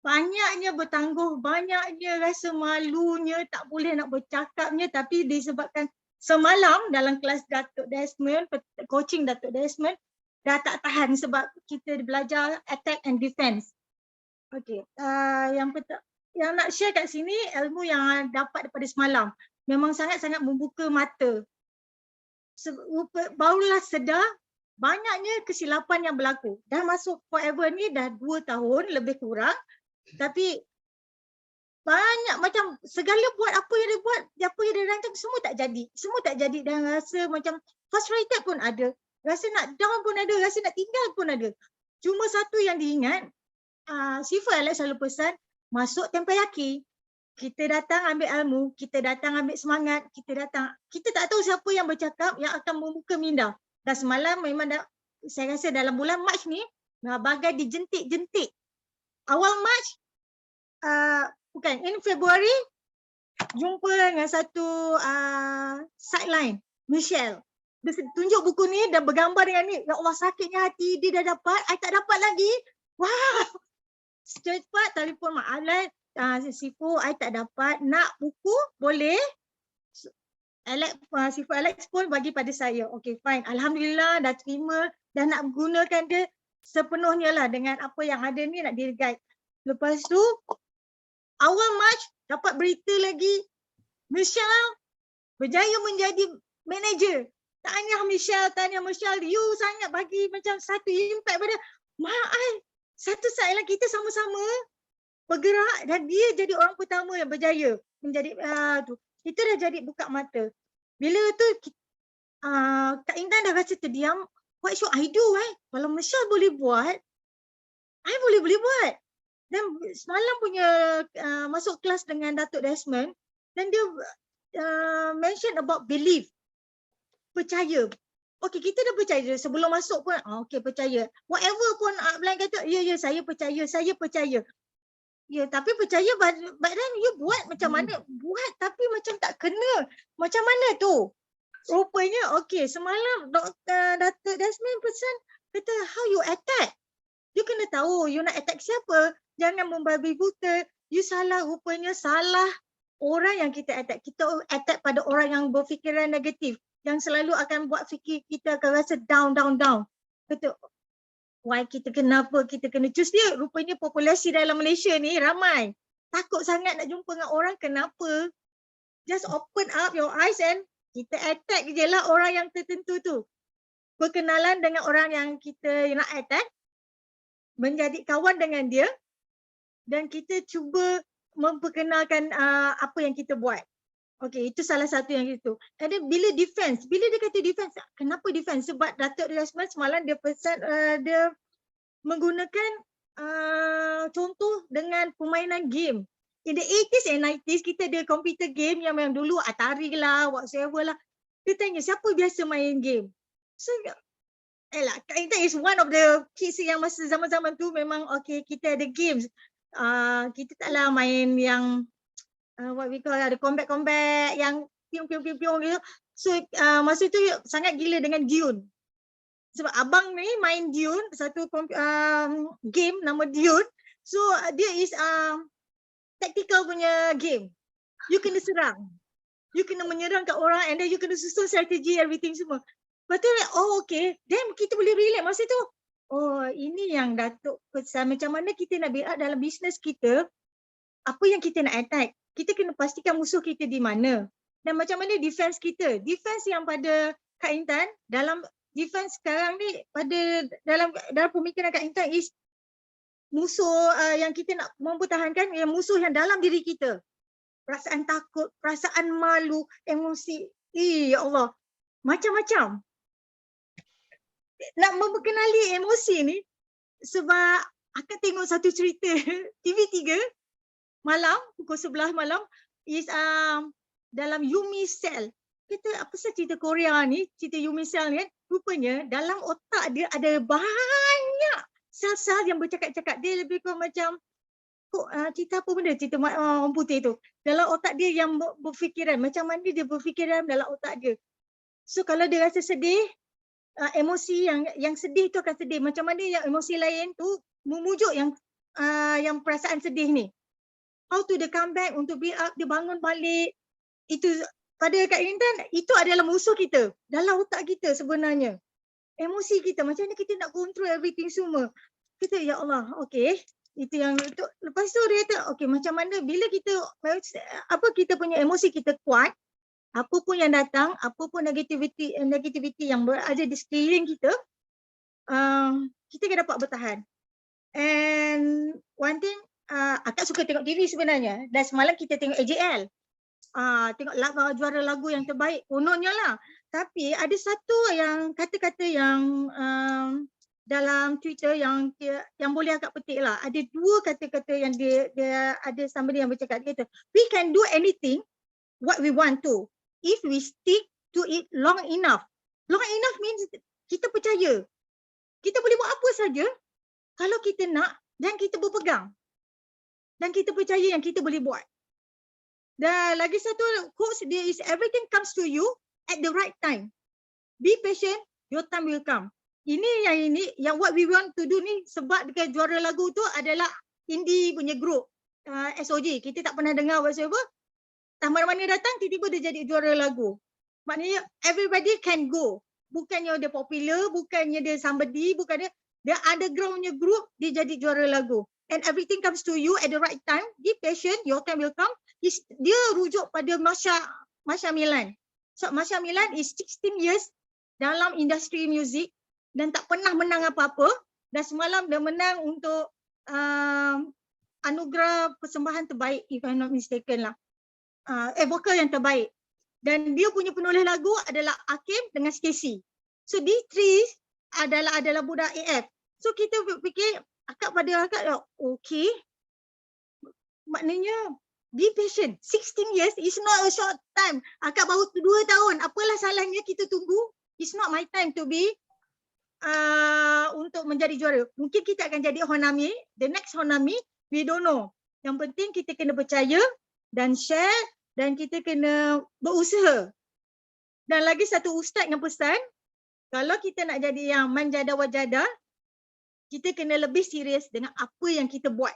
banyaknya bertangguh, banyaknya rasa malunya, tak boleh nak bercakapnya, tapi disebabkan semalam dalam kelas Datuk Desmond, coaching Datuk Desmond, dah tak tahan sebab kita belajar attack and defense. Okay, yang nak share kat sini ilmu yang dapat daripada semalam. Memang sangat-sangat membuka mata. Barulah sedar banyaknya kesilapan yang berlaku. Dah masuk Forever ni dah 2 tahun lebih kurang. Tapi banyak macam segala buat apa yang dia rancang semua tak jadi. Semua tak jadi dan rasa macam frustrated pun ada. Rasa nak down pun ada, rasa nak tinggal pun ada. Cuma satu yang diingat, Syifa Alex selalu pesan, masuk Tempayaki. Kita datang ambil ilmu, kita datang ambil semangat, kita tak tahu siapa yang bercakap yang akan membuka minda. Dan semalam memang saya rasa dalam bulan Mac ni bagai dijentik-jentik. Awal Mac, in Februari, jumpa dengan satu sideline, Michelle. Dia tunjuk buku ni dan bergambar dengan ni. Ya Allah, sakitnya hati, dia dah dapat, I tak dapat lagi. Wow! Cepat telefon Mak Alan. Sifu, I tak dapat, nak buku boleh? Sifu Alex pun bagi pada saya. Okay, fine. Alhamdulillah dah terima dan nak gunakan dia sepenuhnya lah dengan apa yang ada ni nak di-guide. Lepas tu, awal Mac dapat berita lagi, Michelle berjaya menjadi manager. Tahniah Michelle, you sangat bagi macam satu impact pada Mak I. Satu saat lah kita sama-sama bergerak dan dia jadi orang pertama yang berjaya menjadi kita dah jadi buka mata. Bila tu Kak Intan dah rasa terdiam, what should I do? Kalau Michelle boleh buat, I boleh buat. Dan semalam punya masuk kelas dengan Datuk Desmond dan dia mention about belief. Percaya. Okey, kita dah percaya sebelum masuk pun okey percaya. Whatever pun Ablan kata, ya saya percaya. Ya, tapi percaya but then you buat macam mana? Buat tapi macam tak kena. Macam mana tu? Rupanya okey, semalam Datuk Desmond pesan kata how you attack. You kena tahu you nak attack siapa. Jangan membabi buta. You salah, rupanya salah orang yang kita attack. Kita attack pada orang yang berfikiran negatif. Yang selalu akan buat fikir kita akan rasa down. Kata, why kita kenapa kita kena choose dia? Rupanya populasi dalam Malaysia ni ramai. Takut sangat nak jumpa dengan orang, kenapa? Just open up your eyes and kita attack je lah orang yang tertentu tu. Berkenalan dengan orang yang kita nak attack, menjadi kawan dengan dia dan kita cuba memperkenalkan apa yang kita buat. Okey, itu salah satu yang itu. And then bila dia kata defense, kenapa defense? Sebab Datuk Desmond semalam dia pesan dia menggunakan contoh dengan permainan game. In the 80s and 90s kita ada computer game yang dulu Atari lah, whatsoever lah. Dia tanya siapa biasa main game. So Kak Intan is one of the kids yang masa zaman-zaman tu memang okey kita ada games. Kita taklah main yang what we call ada combat yang piung gitu. So masa tu sangat gila dengan Dune. Sebab abang ni main Dune, satu game nama Dune. So dia is tactical punya game. You kena serang. You kena menyerang kat orang and then you kena susun strategi everything semua. Lepas tu okay. Then kita boleh relate masa tu. Oh ini yang Datuk pesan macam mana kita nak build up dalam bisnes kita. Apa yang kita nak attack. Kita kena pastikan musuh kita di mana. Dan macam mana defense kita. Defense yang pada Kak Intan, dalam defense sekarang ni, dalam pemikiran Kak Intan is musuh yang kita nak mempertahankan, yang musuh yang dalam diri kita. Perasaan takut, perasaan malu, emosi. Ya Allah, macam-macam. Nak memperkenali emosi ni, sebab akan tengok satu cerita TV3, malam, pukul 11 malam, is dalam Yumi Cell. Kita apa sah cerita Korea ni, cerita Yumi Cell ni kan, rupanya dalam otak dia ada banyak sel-sel yang bercakap-cakap. Dia lebih kurang macam, cerita apa benda, cerita orang putih tu. Dalam otak dia yang berfikiran, macam mana dia berfikiran dalam otak dia. So kalau dia rasa sedih, emosi yang sedih tu akan sedih. Macam mana yang emosi lain tu memujuk yang perasaan sedih ni. How to dia come back untuk build up, dia bangun balik. Itu pada Kak Intan, itu adalah musuh kita dalam otak kita sebenarnya. Emosi kita, macam mana kita nak control everything semua. Kita, ya Allah, okey. Itu yang itu. Lepas tu dia kata, okey macam mana bila kita kita punya emosi kita kuat, apa pun yang datang, apa pun negativity yang berada di sekeliling kita, kita akan dapat bertahan. And one thing, akak suka tengok TV sebenarnya. Dan semalam kita tengok AJL. Tengok juara lagu yang terbaik. Kononnya lah. Tapi ada satu yang kata-kata yang dalam Twitter yang boleh agak petik lah. Ada dua kata-kata yang dia ada somebody yang bercakap. Dia kata, we can do anything what we want to if we stick to it long enough. Long enough means kita percaya. Kita boleh buat apa saja kalau kita nak dan kita berpegang. Dan kita percaya yang kita boleh buat. Dan lagi satu quotes dia is everything comes to you at the right time. Be patient, your time will come. Ini yang what we want to do ni sebab dekat juara lagu tu adalah indie punya group SOG. Kita tak pernah dengar whatsoever. Mana-mana datang tiba-tiba dia jadi juara lagu. Maknanya everybody can go. Bukannya dia popular, bukannya dia somebody, bukannya dia undergroundnya group, dia jadi juara lagu. And everything comes to you at the right time. Be patient, your time will come. Dia rujuk pada Masha Milan. So Masha Milan is 16 years dalam industri muzik dan tak pernah menang apa-apa. Dan semalam dia menang untuk anugerah persembahan terbaik, if I'm not mistaken lah. Vokal yang terbaik. Dan dia punya penulis lagu adalah Hakim dengan Stacy. So D3 adalah budak AF. So kita fikir akak okay, maknanya be patient. 16 years is not a short time. Akak baru 2 tahun. Apalah salahnya kita tunggu? It's not my time to be untuk menjadi juara. Mungkin kita akan jadi Honami. The next Honami, we don't know. Yang penting kita kena percaya dan share dan kita kena berusaha. Dan lagi satu ustaz yang pesan, kalau kita nak jadi yang manjada wajada, kita kena lebih serius dengan apa yang kita buat.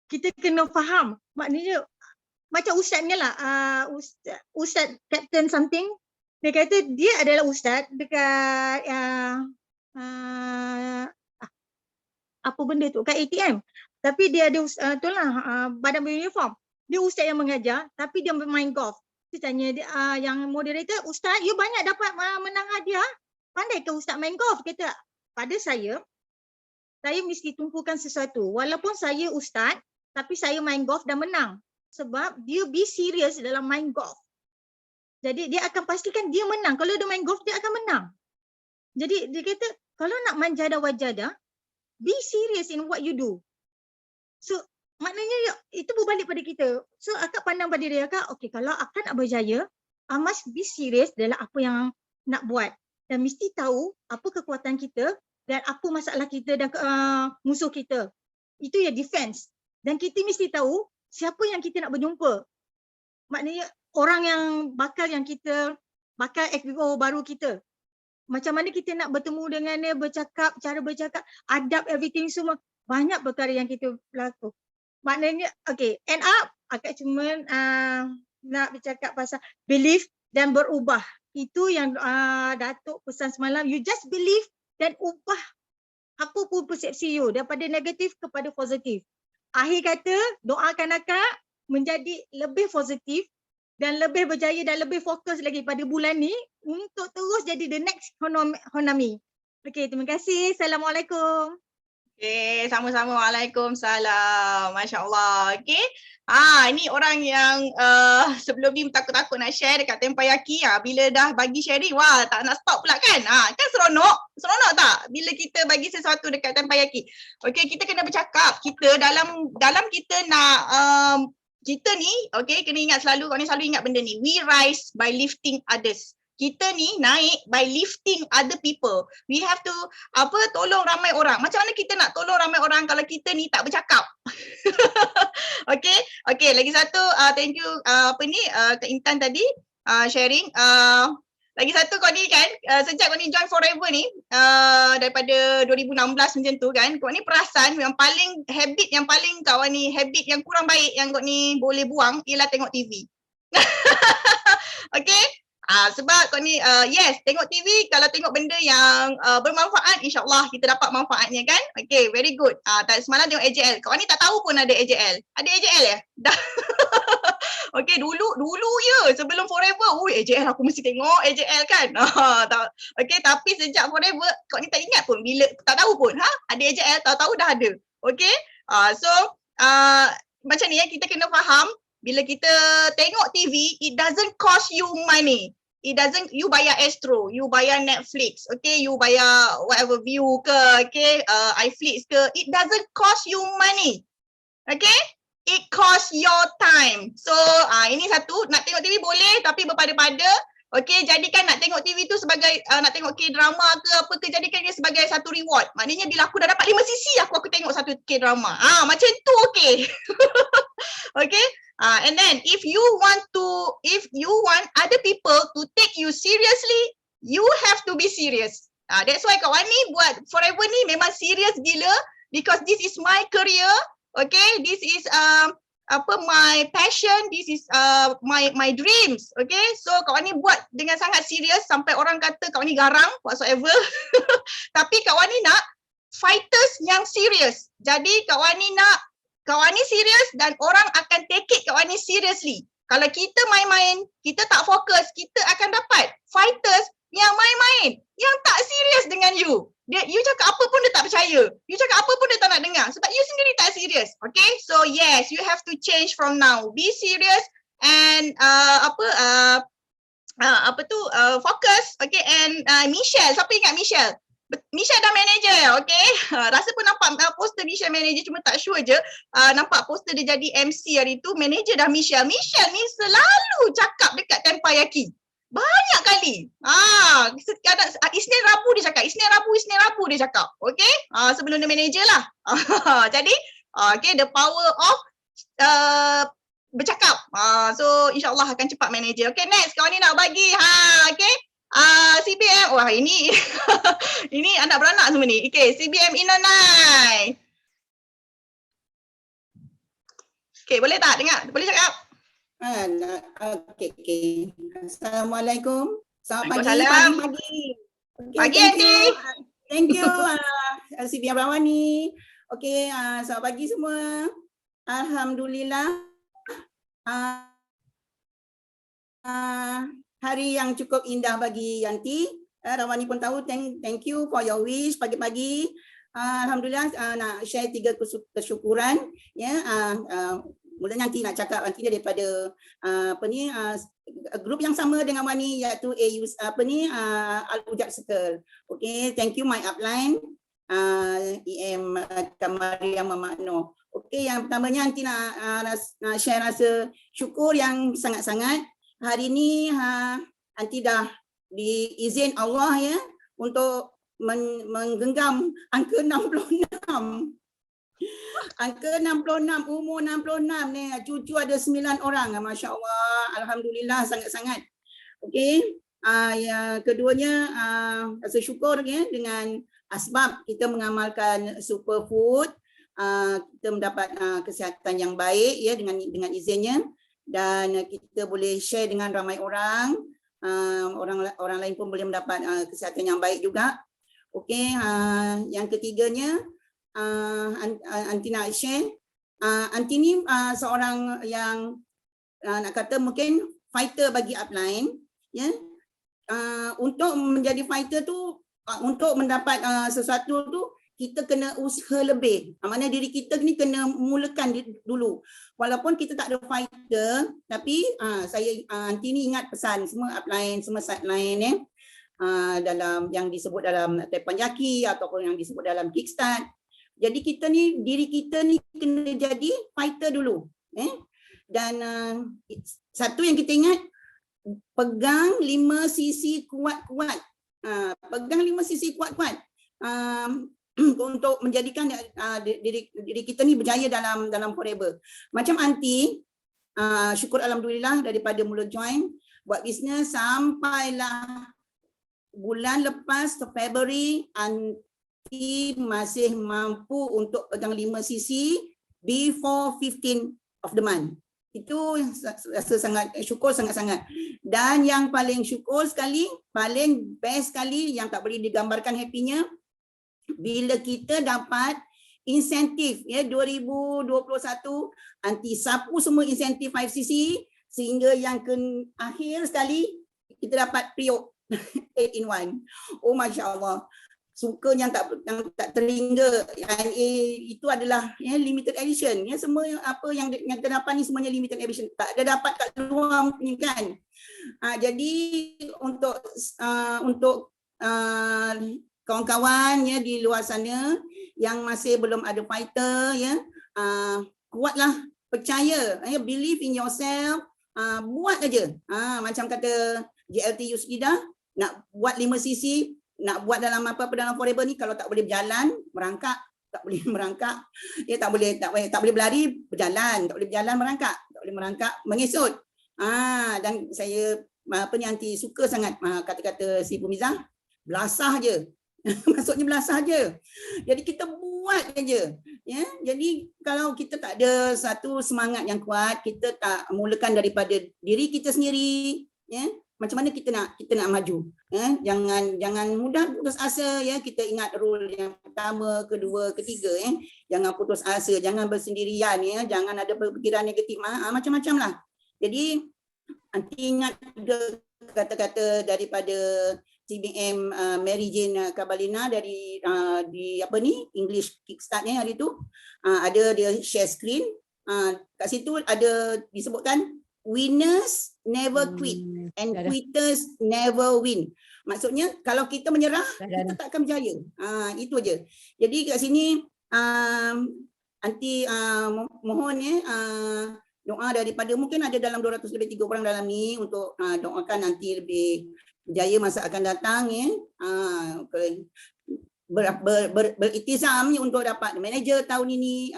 Kita kena faham. Maknanya macam ustaz ni lah, ustaz Captain something, dia kata dia adalah ustaz dekat apa benda tu, kat ATM. Tapi dia ada badan beruniform. Dia ustaz yang mengajar tapi dia bermain golf. Dia tanya dia, yang moderator, ustaz, you banyak dapat menang hadiah. Pandai ke ustaz main golf? Kata, pada saya mesti tumpukan sesuatu. Walaupun saya ustaz, tapi saya main golf dan menang. Sebab dia be serious dalam main golf. Jadi dia akan pastikan dia menang. Kalau dia main golf, dia akan menang. Jadi dia kata, kalau nak manjada wajada, be serious in what you do. So maknanya itu berbalik pada kita. So akak pandang pada dia, akak, okay, kalau akak nak berjaya, I must be serious dalam apa yang nak buat. Dan mesti tahu apa kekuatan kita dan apa masalah kita dan musuh kita. Itu ya defense. Dan kita mesti tahu siapa yang kita nak berjumpa. Maknanya orang yang bakal FBO baru kita. Macam mana kita nak bertemu dengan dia, bercakap, cara bercakap, adab, everything semua. Banyak perkara yang kita berlaku. Maknanya, okay, end up, akak cuma nak bercakap pasal belief dan berubah. Itu yang Datuk pesan semalam, you just believe dan ubah apa pun persepsi you daripada negatif kepada positif. Akhir kata, doakan akak menjadi lebih positif dan lebih berjaya dan lebih fokus lagi pada bulan ni untuk terus jadi the next Honami. Okay, terima kasih. Assalamualaikum. Okay, sama-sama. Waalaikumsalam. Masya Allah. Okay. Ini orang yang sebelum ni takut-takut nak share dekat Tempayaki. Bila dah bagi sharing, wah, tak nak stop pula kan? Kan seronok? Seronok tak? Bila kita bagi sesuatu dekat Tempayaki. Okay, kita kena bercakap. Kita dalam kita nak kita ni, okay, kena ingat selalu, kau ni selalu ingat benda ni. We rise by lifting others. Kita ni naik by lifting other people. We have to tolong ramai orang. Macam mana kita nak tolong ramai orang kalau kita ni tak bercakap? Okay, lagi satu, thank you Kak Intan tadi sharing. Lagi satu kau ni kan, sejak kau ni join Forever ni, daripada 2016 macam tu kan, kau ni perasan yang paling habit yang paling kau ni, habit yang kurang baik yang kau ni boleh buang ialah tengok TV. Okay? Sebab kau ni, yes, tengok TV, kalau tengok benda yang bermanfaat, insyaAllah kita dapat manfaatnya kan. Okay, very good. Semalam tengok AJL. Kau ni tak tahu pun ada AJL. Ada AJL ya? Dah. Okay, dulu je sebelum Forever, AJL aku mesti tengok AJL kan. Okay, tapi sejak Forever, kau ni tak ingat pun, bila tak tahu pun, ada AJL, tahu-tahu dah ada. Okay, so macam ni ya, kita kena faham, bila kita tengok TV, it doesn't cost you money. It doesn't, you bayar Astro, you bayar Netflix, okay, you bayar whatever View ke, okay, iFlix ke, it doesn't cost you money, okay, it costs your time. So ini satu, nak tengok TV boleh tapi berpada-pada, okay, jadikan nak tengok TV tu sebagai, nak tengok K-drama ke apa ke, jadikan dia sebagai satu reward. Maknanya bila aku dah dapat 5 sisi, aku tengok satu K-drama. Macam tu, okay. Okay. And then if you want other people to take you seriously, you have to be serious. That's why kawan ni buat Forever ni memang serious gila, because this is my career. Okay, this is my passion, this is my dreams. Okay, so kawan ni buat dengan sangat serius sampai orang kata kawan ni garang whatsoever. Tapi kawan ni nak fighters yang serius. Jadi kawan ni serius dan orang akan take it kawan ni seriously. Kalau kita main-main, kita tak fokus, kita akan dapat fighters yang main-main, yang tak serius dengan you. You cakap apa pun dia tak percaya. You cakap apa pun dia tak nak dengar sebab you sendiri tak serius. Okay, so yes, you have to change from now. Be serious and focus. Okay, and Michelle, siapa ingat Michelle? Nisha dah manager, okay? Rasa pun nampak poster Nisha manager, cuma tak sure je. Nampak poster dia jadi MC hari tu, manager dah Michelle. Michelle ni selalu cakap dekat Tempayaki. Banyak kali. Kadang Isnin Rabu dia cakap. Isnin Rabu dia cakap. Okay? Sebelum dia manager lah. Jadi, okay, the power of bercakap. So, insyaAllah akan cepat manager. Okay, next. Kawan ni nak bagi. Okay? CBM, wah ini ini anak beranak semua ni. Okay, CBM Inonai. Okay, boleh tak dengar? Boleh cakap? Okay. Assalamualaikum. Selamat pagi. Waalaikumsalam. Pagi. Okay, Pagi, thank Aunty. you. Thank you, CBM Rawani. Okay, selamat pagi semua. Alhamdulillah. Hari yang cukup indah bagi Yanti. Rawani pun tahu, thank you for your wish pagi-pagi. Alhamdulillah, nak share 3 kesyukuran. Ya, mula nanti nak cakap nanti daripada grup yang sama dengan Wani, iaitu Al-Ujab Circle. Okay, thank you my upline, EM Kamariam Mamakno. Okay, yang pertamanya nanti nak share rasa syukur yang sangat-sangat. Hari ini nanti dah diizin Allah ya untuk menggenggam angka 66. Angka 66, umur 66 ni, cucu ada 9 orang. Masya Allah, Alhamdulillah sangat-sangat. Okey, yang keduanya rasa syukur ya, dengan asbab kita mengamalkan superfood, kita mendapat kesihatan yang baik ya dengan izinnya, dan kita boleh share dengan ramai orang. Orang lain pun boleh mendapat kesihatan yang baik juga. Okey, yang ketiganya Anti nak share. Anti ni seorang yang nak kata mungkin fighter bagi upline ya. Untuk menjadi fighter tu, untuk mendapat sesuatu tu, kita kena usaha lebih. Maknanya diri kita ni kena mulakan dulu. Walaupun kita tak ada fighter, tapi saya Anti ni ingat pesan semua upline, semua sideline ya. Dalam yang disebut dalam Tempayaki ataupun yang disebut dalam Kickstart. Jadi kita ni, diri kita ni kena jadi fighter dulu. Dan satu yang kita ingat, pegang 5 sisi kuat-kuat. Pegang 5 sisi kuat-kuat. Untuk menjadikan diri kita ni berjaya dalam forever. Macam Anti, syukur Alhamdulillah daripada mula join, buat bisnes sampailah bulan lepas ke Februari, Anti masih mampu untuk pegang 5 sisi before 15 of the month. Itu rasa sangat syukur sangat-sangat. Dan yang paling syukur sekali, paling best sekali yang tak boleh digambarkan happy-nya, bila kita dapat insentif ya 2021, Anti sapu semua insentif 5cc sehingga yang akhir sekali kita dapat periuk 8 in 1. Oh Masya Allah, suka yang tak terhingga. Itu adalah ya, limited edition ya, semua apa yang kita dapat ni semuanya limited edition, tak ada dapat kat luar ni kan. Jadi untuk kawan-kawan ya di luar sana yang masih belum ada fighter ya, kuatlah, percaya ya, believe in yourself, buat aja. Macam kata JLT Yusida, nak buat 5cc, nak buat dalam apa-apa dalam forever ni, kalau tak boleh berjalan, merangkak, tak boleh merangkak ya, tak boleh berlari, berjalan, tak boleh berjalan, merangkak, tak boleh merangkak, mengesot. Dan saya Anti suka sangat kata-kata si Bu Mizah, belasah je. Maksudnya belasah je. Jadi kita buat aja ya. Jadi kalau kita tak ada satu semangat yang kuat, kita tak mulakan daripada diri kita sendiri ya, macam mana kita nak maju ya. Jangan mudah putus asa ya. Kita ingat rule yang pertama, kedua, ketiga ya. Jangan putus asa, jangan bersendirian ya, jangan ada perfikiran negatif, macam-macamlah. Jadi Anti ingat juga kata-kata daripada CBM Mary Jane Kabalina dari di apa ni English Kickstartnya hari tu, ada dia share screen, kat situ ada disebutkan winners never quit and dah. quitters never win. Maksudnya kalau kita menyerah, Dah. kita tak akan berjaya. Itu aja. Jadi kat sini Aunty mohon doa daripada mungkin ada dalam 200 lebih 3 orang dalam ni untuk doakan nanti lebih berjaya masa akan datang ya. Beritizam untuk dapat manager tahun ini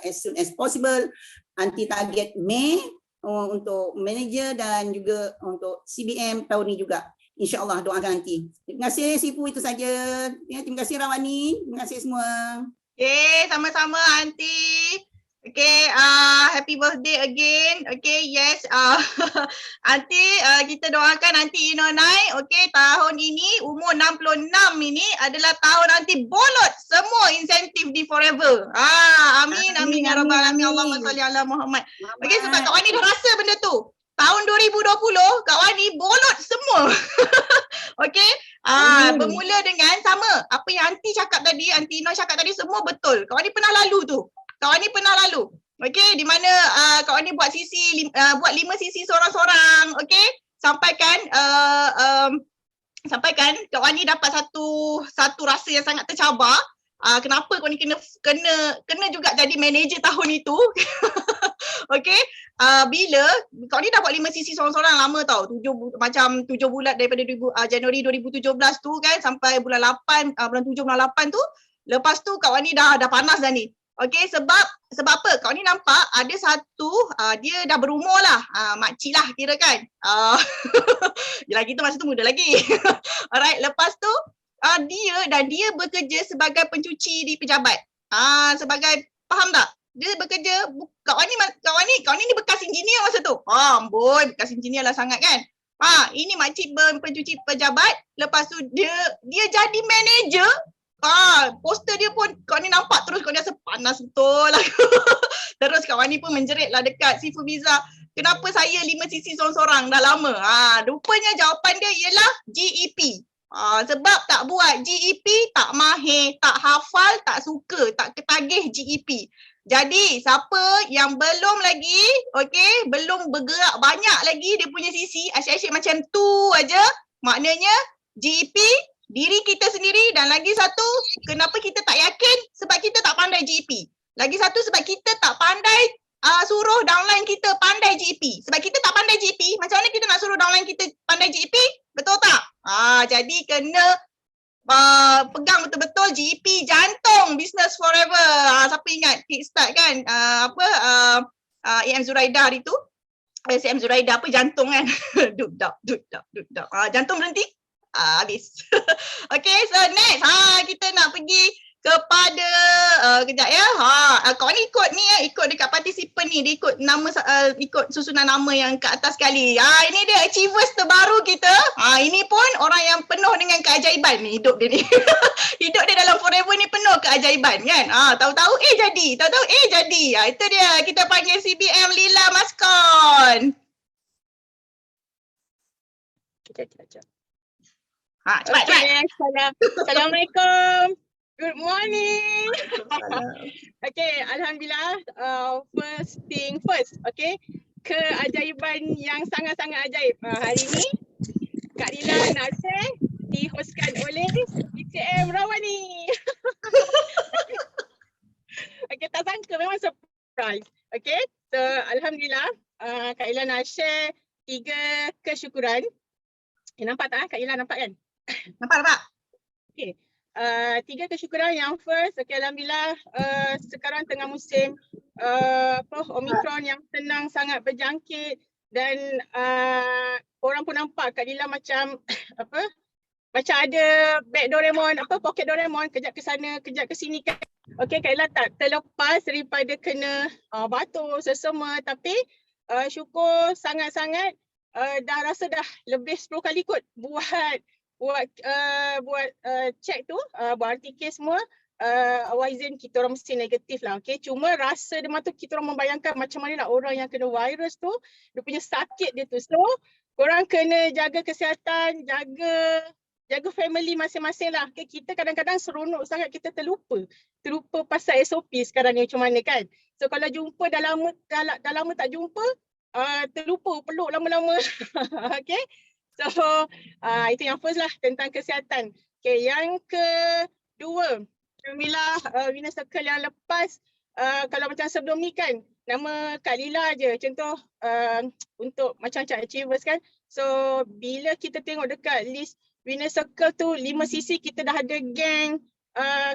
as soon as possible. Anti target Mei untuk manager dan juga untuk CBM tahun ini juga. InsyaAllah doakan nanti. Terima kasih Sifu, itu saja. Ya, terima kasih Rawani. Terima kasih semua. Okay, sama-sama Aunty. Okay, happy birthday again. Okay, yes. Aunty, kita doakan Aunty Inonai. Okay, tahun ini umur 66 ini adalah tahun Aunty bolot semua insentif di Forever. Amin, amin ya rabbal alamin. Allahumma salli ala Muhammad. Okay, sebab Kak Wani dah rasa benda tu. Tahun 2020, Kak Wani bolot semua. Okay, bermula dengan sama. Apa yang Aunty cakap tadi, Aunty Inoi cakap tadi semua betul. Kak Wani pernah lalu tu. Kak Wani pernah lalu. Okey, di mana Kak Wani buat sisi buat 5 sisi seorang-seorang, okey? Sampaikan Kak Wani dapat satu rasa yang sangat tercabar. Kenapa Kak Wani kena juga jadi manager tahun itu? Okey, bila Kak Wani dah buat 5 sisi seorang-seorang lama tau. 7 bulan daripada Januari 2017 tu kan sampai bulan 8 bulan 7 bulan 8 tu. Lepas tu Kak Wani dah panas dah ni. Okey, sebab apa? Kau ni nampak ada satu dia dah berumur lah. Makcik lah kira kan. Yelah kita masa tu muda lagi. Alright, lepas tu dia bekerja sebagai pencuci di pejabat. Sebagai, faham tak? Dia bekerja, Kak Wani ni bekas engineer masa tu. Amboi, bekas engineer lah sangat kan. Ini makcik pencuci pejabat. Lepas tu dia jadi manager. Poster dia pun Kak Wani nampak terus Kak Wani rasa panas betul lah. Terus Kak Wani pun menjerit lah dekat Sifu Biza. Kenapa saya 5 sisi seorang-seorang dah lama? Rupanya jawapan dia ialah GEP. Sebab tak buat GEP, tak mahir, tak hafal, tak suka, tak ketagih GEP. Jadi siapa yang belum lagi, okay, belum bergerak banyak lagi dia punya sisi, asyik-asyik macam tu aja, maknanya GEP diri kita sendiri, dan lagi satu kenapa kita tak yakin sebab kita tak pandai GEP. Lagi satu sebab kita tak pandai suruh downline kita pandai GEP. Sebab kita tak pandai GEP, macam mana kita nak suruh downline kita pandai GEP? Betul tak? Jadi kena pegang betul-betul GEP jantung Business Forever. Siapa ingat kickstart kan AM Zuraida hari tu? AM Zuraida apa jantung kan? Duk-dap. Jantung berhenti? Habis. Okay, so next kita nak pergi kepada kejap ya. Kau ni ikut dekat partisipan ni, dia ikut nama ikut susunan nama yang ke atas sekali. Ini dia achievers terbaru kita. Ini pun orang yang penuh dengan keajaiban ni hidup dia ni. Hidup dia dalam Forever ni penuh keajaiban kan. Tahu-tahu jadi, tahu-tahu jadi. Itu dia, kita panggil CBM Lila Maskon. Kejap. Cepat. Assalamualaikum. Good morning. Okay, alhamdulillah. First thing first, okay. Keajaiban yang sangat-sangat ajaib. Hari ni Kak Lila nak share dihostkan oleh BCM Rawani. Okay, tak sangka, memang surprise. Okay, so alhamdulillah Kak Lila nak share 3 kesyukuran. Nampak tak Kak Lila, nampak kan? Nampak. Okay. 3 kesyukuran. Yang first, okay, alhamdulillah sekarang tengah musim Omicron yang senang sangat berjangkit, dan korang pun nampak Kak Lila macam macam ada beg Doraemon, poket Doraemon, kejap ke sana, kejap ke sini kan. Okay, Kak Lila tak terlepas daripada kena batuk sesama, tapi syukur sangat-sangat dah rasa dah lebih 10 kali kot buat check tu, buat RTK semua, Wizen kita orang mesti negatif lah. Okay, cuma rasa dia tu kita orang membayangkan macam mana lah orang yang kena virus tu, dia punya sakit dia tu. So korang kena jaga kesihatan, jaga family masing-masing lah. Okay, kita kadang-kadang seronok sangat kita terlupa pasal SOP sekarang ni macam mana kan. So kalau jumpa dah lama tak jumpa, terlupa peluk lama-lama. Okay. So itu yang first lah tentang kesihatan. Okay, yang kedua, Alhamdulillah Winner Circle yang lepas, kalau macam sebelum ni kan nama Kak Lila je contoh untuk macam-macam achievers kan. So bila kita tengok dekat list Winner Circle tu 5 sisi kita dah ada gang,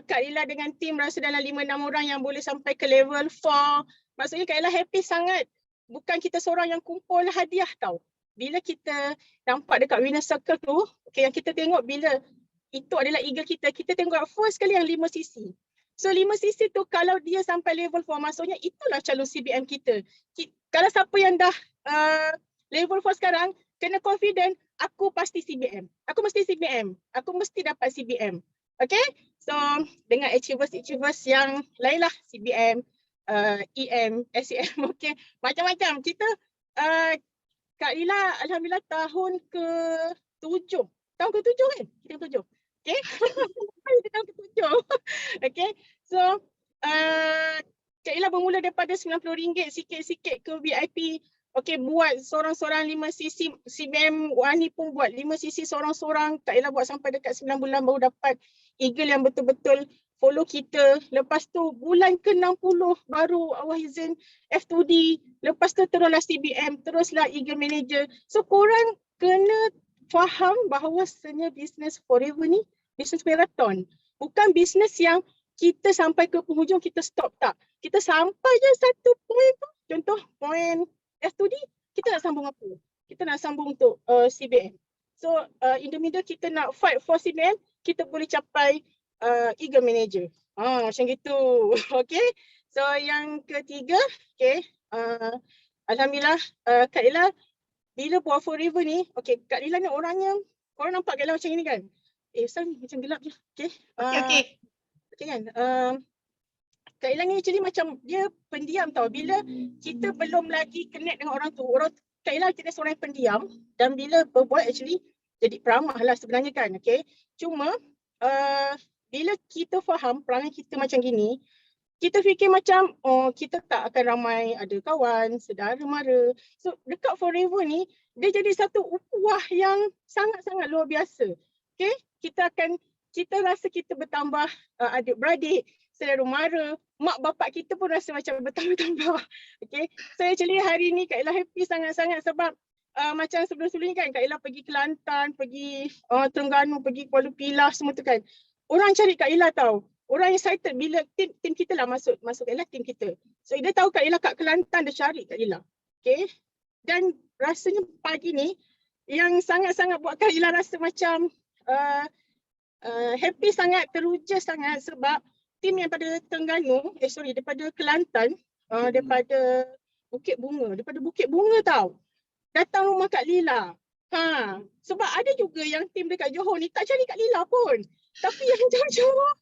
Kak Lila dengan tim rasa dalam 5-6 orang yang boleh sampai ke level 4. Maksudnya Kak Lila happy sangat. Bukan kita seorang yang kumpul hadiah tau. Bila kita nampak dekat Winner Circle tu, okay, yang kita tengok bila itu adalah eagle kita tengok first kali yang 5 sisi. So 5 sisi tu kalau dia sampai level 4, maksudnya itulah calon CBM kita. Kalau siapa yang dah level 4 sekarang, kena confident, aku pasti CBM. Aku mesti CBM. Aku mesti dapat CBM. Okay? So dengan achievers yang lain lah, CBM, EM, SEM, okay. Macam-macam. Kita Kak Lila Alhamdulillah tahun ke-7. Tahun ke-7 kan? Kita ke-7. Okay. Tahun ke-7. Okay. So Kak Lila bermula daripada RM90 sikit-sikit ke VIP. Okay, buat seorang-seorang 5 sisi. CBM Wani pun buat 5 sisi seorang-seorang. Kak Lila buat sampai dekat 9 bulan baru dapat eagle yang betul-betul follow kita. Lepas tu bulan ke-60 baru Wahizin F2D. Lepas tu teruslah CBM, teruslah Eagle Manager. So korang kena faham bahawa sebenarnya business forever ni business marathon. Bukan business yang kita sampai ke penghujung kita stop, tak. Kita sampai je satu point tu. Contoh point F2D, kita nak sambung apa? Kita nak sambung untuk CBM. So in the middle kita nak fight for CBM, kita boleh capai Eagle Manager. Macam gitu. Okay. So yang ketiga, okay. Alhamdulillah Kak Lila bila buat forever ni, okay, Kak Lila ni orangnya, korang nampak Kak Lila macam ni kan? San macam gelap je. Okay. Okay. Okay kan? Kak Lila ni actually macam dia pendiam tau. Bila kita belum lagi connect dengan orang tu, Kak Lila jenis orang yang pendiam dan bila berbual actually jadi peramah lah sebenarnya kan. Okay. Cuma bila kita faham perangai kita macam gini, kita fikir macam kita tak akan ramai ada kawan, saudara mara. So dekat forever ni dia jadi satu ukhuwah yang sangat-sangat luar biasa. Okay? Kita rasa kita bertambah adik-beradik, saudara mara, mak bapak kita pun rasa macam bertambah-tambah. Okay? So actually hari ni Kak Ella happy sangat-sangat sebab macam sebelum-sebelum ni kan Kak Ella pergi Kelantan, pergi Terengganu, pergi Kuala Pilah semua tu kan. Orang cari Kak Ella tau. Orang excited bila tim kita lah masuk Kak Ella, tim kita. So dia tahu Kak Ella kat Kelantan, dia cari Kak Ella. Okay. Dan rasanya pagi ni yang sangat-sangat buat Kak Ella rasa macam happy sangat, teruja sangat sebab tim yang daripada Terengganu, daripada Kelantan, daripada Bukit Bunga tau. Datang rumah Kak Lila. Sebab ada juga yang tim dekat Johor ni tak cari Kak Lila pun. Tapi yang jauh-jauh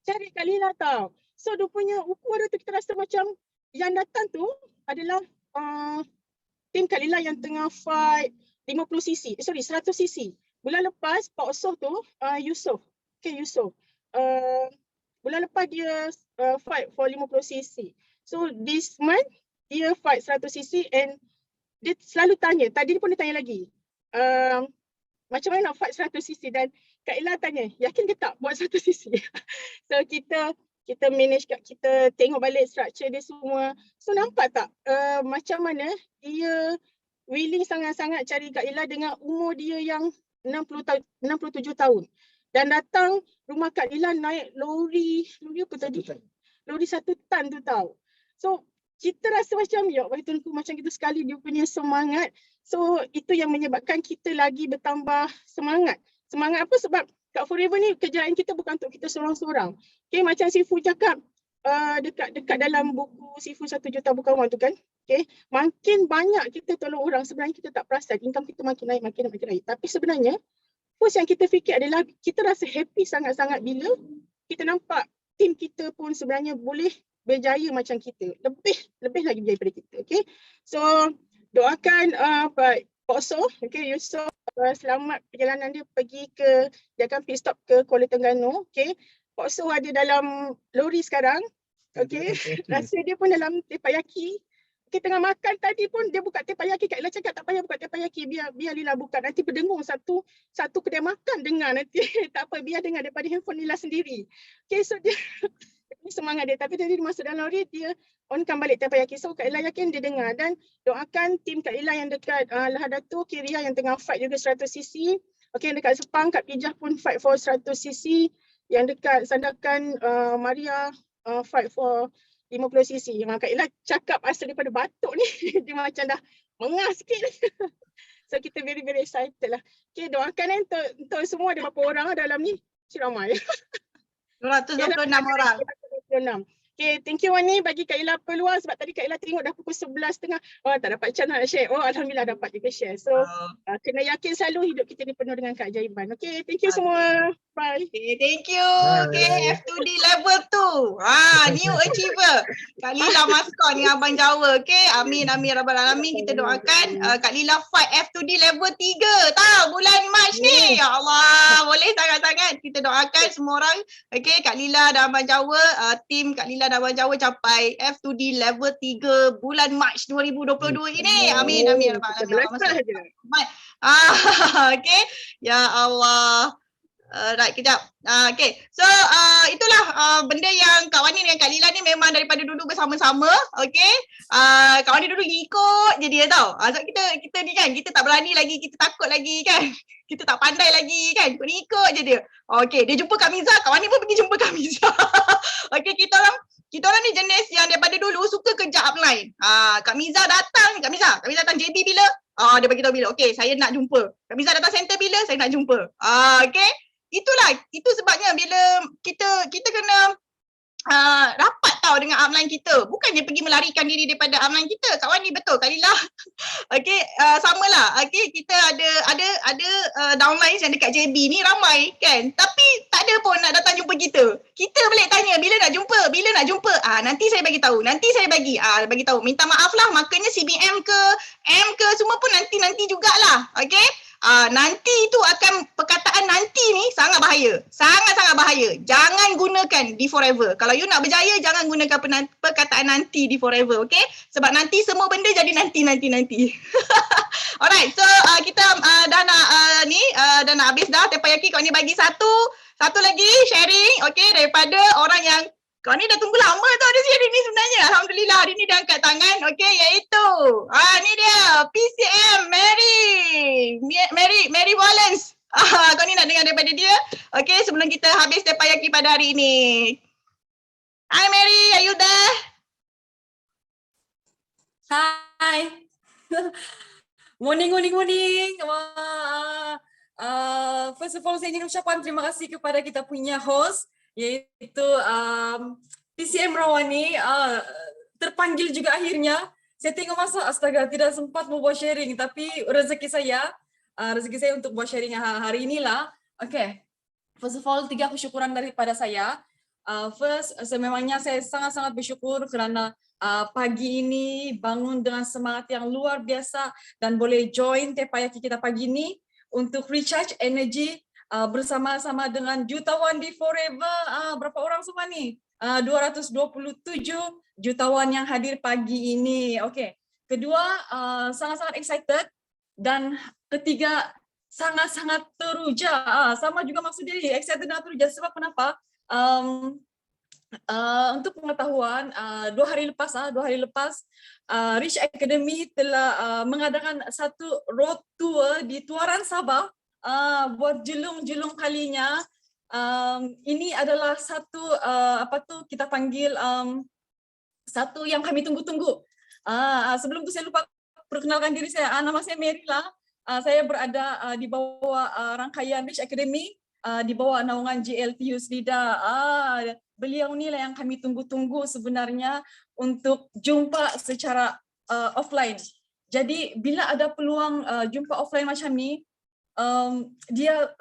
cari Kak Lila tau. So dia punya ukhuwah tu kita rasa macam yang datang tu adalah tim Kak Lila yang tengah fight 100 cc. Bulan lepas Pak Osoh tu Yusof. Okay, Yusof. Bulan lepas dia fight for 50 cc. So this month dia fight 100 cc and dia selalu tanya, tadi dia pun dia tanya lagi. Macam mana nak fight 100 cc dan Kak Ella tanya, yakin ke tak buat 100 cc? So kita manage, kita tengok balik structure dia semua. So nampak tak macam mana dia willing sangat-sangat cari Kak Ella dengan umur dia yang 67 tahun. Dan datang rumah Kak Ella naik lori apa tadi? Lori 1 tan tu tau. So kita rasa macam ya Allah Tuhanku, macam kita sekali dia punya semangat. So itu yang menyebabkan kita lagi bertambah semangat. Semangat apa? Sebab kat Forever ni kerjaan kita bukan untuk kita seorang-seorang. Okay, macam Sifu cakap dekat dalam buku Sifu 1 Juta Bukan Wang tu kan. Okay, makin banyak kita tolong orang, sebenarnya kita tak perasan income kita makin naik. Tapi sebenarnya first yang kita fikir adalah kita rasa happy sangat-sangat bila kita nampak tim kita pun sebenarnya boleh berjaya macam kita. Lebih lagi berjaya daripada kita. Okay, so doakan Pak Osoh, okay, Yusof, selamat perjalanan dia pergi dia akan pit stop ke Kuala Terengganu. Okay, Pak Osoh ada dalam lori sekarang. Okay, rasa dia pun dalam teppanyaki. kita tengah makan tadi pun dia buka teppanyaki. Kak Ella cakap tak payah buka teppanyaki, biar Lila buka. Nanti berdengung satu kedai makan dengar nanti. Tak apa, biar dengar daripada handphone Lila sendiri. Okay, so dia semangat dia. Tapi tadi dia masuk dalam lori, dia onkan balik teppanyaki. So Kak Ella yakin dia dengar. Dan doakan tim Kak Ella yang dekat Lahadatul, Kiria yang tengah fight juga 100cc. Okay, yang dekat Sepang, Kak Pijah pun fight for 100cc. Yang dekat Sandakan, Maria fight for 50cc. Yang Kak Ella cakap asal daripada batuk ni, dia macam dah mengas sikit. So kita very excited lah. Okay, doakan untuk semua. Ada berapa orang dalam ni? Ramai. 226 orang. 226. Okay, thank you Wani bagi Kak Ella peluang sebab tadi Kak Ella tengok dah pukul 11.30. Oh, tak dapat chance nak share. Oh, Alhamdulillah dapat juga share. So, kena yakin selalu hidup kita ni penuh dengan keajaiban. Okay, thank you semua. Bye. Okay, thank you. Okay, F2D level 2. New achiever. Kak Lila Maskon dengan Abang Jawa. Okay, amin rabbal alamin. Kita doakan Kak Lila fight F2D level 3. Tahu bulan Mac ni. Ya Allah, boleh sangat-sangat. Kita doakan semua orang. Okay, Kak Lila dan Abang Jawa, tim Kak Lila dan Abang Jawa capai F2D level 3 bulan Mac 2022 ini. Amin rabbal alamin. Okay. Ya Allah. Right, kejap. Okay, so itulah benda yang Kak Wani dengan Kak Lila ni memang daripada dulu bersama-sama. Okay, Kak Wani dulu ikut je dia tau. Sebab kita ni kan, kita tak berani lagi, kita takut lagi kan. Kita tak pandai lagi kan, ikut je dia. Okay, dia jumpa Kak Miza, Kak Wani pun pergi jumpa Kak Miza. Okay, kita orang ni jenis yang daripada dulu suka kerja upline. Kak Miza datang datang JB bila? Dia bagi tahu bila. Okay, saya nak jumpa. Kak Miza datang center bila? Saya nak jumpa. Okay. Itu sebabnya bila kita kena rapat tau dengan upline kita. Bukannya pergi melarikan diri daripada upline kita. Kak Wani betul, Kak Lila. Okay, samalah. Okay, kita ada downlines yang dekat JB ni ramai kan. Tapi tak ada pun nak datang jumpa kita. Kita balik tanya bila nak jumpa. Nanti saya bagi tahu. Bagi tahu. Minta maaf lah, makanya CBM ke M ke semua pun nanti jugalah. Okay. Nanti itu akan perkataan nanti ni sangat bahaya. Sangat-sangat bahaya. Jangan gunakan di forever. Kalau you nak berjaya, jangan gunakan perkataan nanti di forever. Okay? Sebab nanti semua benda jadi nanti. Alright, so kita dah nak habis dah. Teppanyaki kau ni bagi satu lagi sharing. Okay, daripada orang yang kau ni dah tunggu lama tau ada sharing ni sebenarnya. Alhamdulillah hari ni dah angkat tangan. Okay, iaitu ni dia PCM Mary Wallace. Kau ni nak dengar daripada dia. Okay, sebelum kita habis teppanyaki pada hari ini. Hi Mary, are you there? Hi. Morning. First of all, saya ingin ucapkan terima kasih kepada kita punya host, iaitu PCM Rawani. Terpanggil juga akhirnya. Saya tengok masa, astaga, tidak sempat membuat sharing, tapi rezeki saya untuk buat sharing hari inilah. Okay. First of all, 3 kesyukuran daripada saya. First, sememangnya saya sangat-sangat bersyukur kerana pagi ini bangun dengan semangat yang luar biasa dan boleh join teppanyaki kita pagi ini untuk recharge energy bersama-sama dengan jutawan di Forever. Berapa orang semua ni? 227 jutawan yang hadir pagi ini. Okay. Kedua, sangat-sangat excited. Dan ketiga, sangat-sangat teruja. Sama juga maksud dia, excited dan teruja. Sebab kenapa? Untuk pengetahuan, 2 hari lepas Rich Academy telah mengadakan satu road tour di Tuaran Sabah buat julung kalinya. Ini adalah satu kita panggil satu yang kami tunggu-tunggu. Sebelum tu saya lupa perkenalkan diri saya. Nama saya Mary lah. Saya berada di bawah rangkaian Rich Academy, di bawah naungan GLT Yusrida. Beliau ni lah yang kami tunggu-tunggu sebenarnya untuk jumpa secara offline. Jadi bila ada peluang jumpa offline macam ni, dia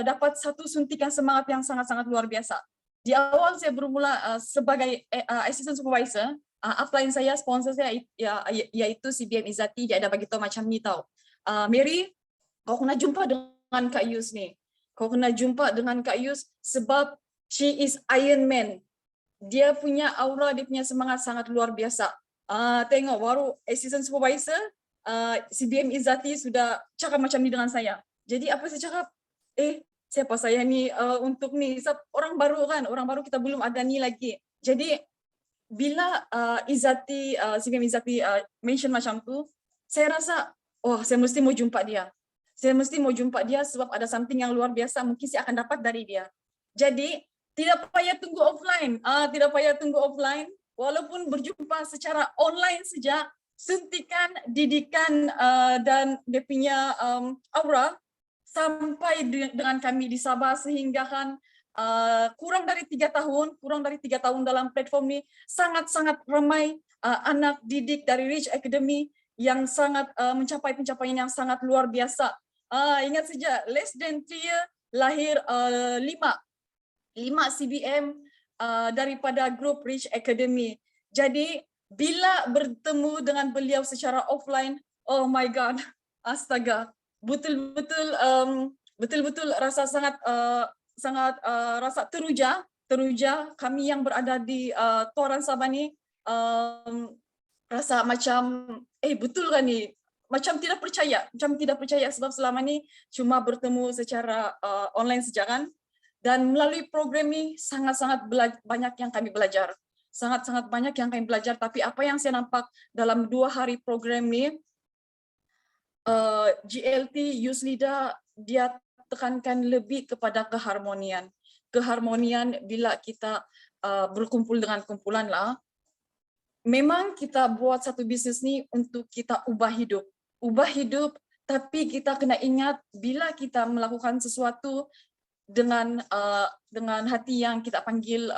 dapat satu suntikan semangat yang sangat-sangat luar biasa. Di awal saya bermula sebagai assistant supervisor, upline saya, sponsor saya iaitu CBM Izzati. Dia ada bagi tahu macam ni tau. Mary, kau kena jumpa dengan Kak Yus ni. Kau kena jumpa dengan Kak Yus sebab she is Iron Man. Dia punya aura, dia punya semangat sangat luar biasa. tengok baru assistant supervisor CBM Izzati sudah cakap macam ni dengan saya. Jadi apa saya cakap, siapa saya ni untuk ni, orang baru kan, orang baru kita belum ada ni lagi. Jadi bila Izzati, CBM Izzati mention macam tu, saya rasa, saya mesti mau jumpa dia. Saya mesti mau jumpa dia sebab ada something yang luar biasa mungkin saya akan dapat dari dia. Jadi tidak payah tunggu offline, walaupun berjumpa secara online saja, suntikan didikan dan dia punya aura sampai dengan kami di Sabah sehingga kan kurang dari 3 tahun dalam platform ni sangat-sangat ramai anak didik dari Reach Academy yang sangat mencapai pencapaian yang sangat luar biasa. Ingat saja, less than 3 year lahir 5 CBM daripada grup Reach Academy. Jadi bila bertemu dengan beliau secara offline, oh my god, astaga, betul-betul rasa sangat rasa teruja kami yang berada di Toran Sabah ni, rasa macam betul kan ni, macam tidak percaya sebab selama ni cuma bertemu secara online saja kan. Dan melalui program ni sangat-sangat banyak yang kami belajar. Sangat-sangat banyak yang kami belajar, tapi apa yang saya nampak dalam 2 hari program ni, GLT Youth Leader dia tekankan lebih kepada keharmonian. Keharmonian bila kita berkumpul dengan kumpulan lah. Memang kita buat satu bisnes ni untuk kita ubah hidup, tapi kita kena ingat bila kita melakukan sesuatu dengan hati yang kita panggil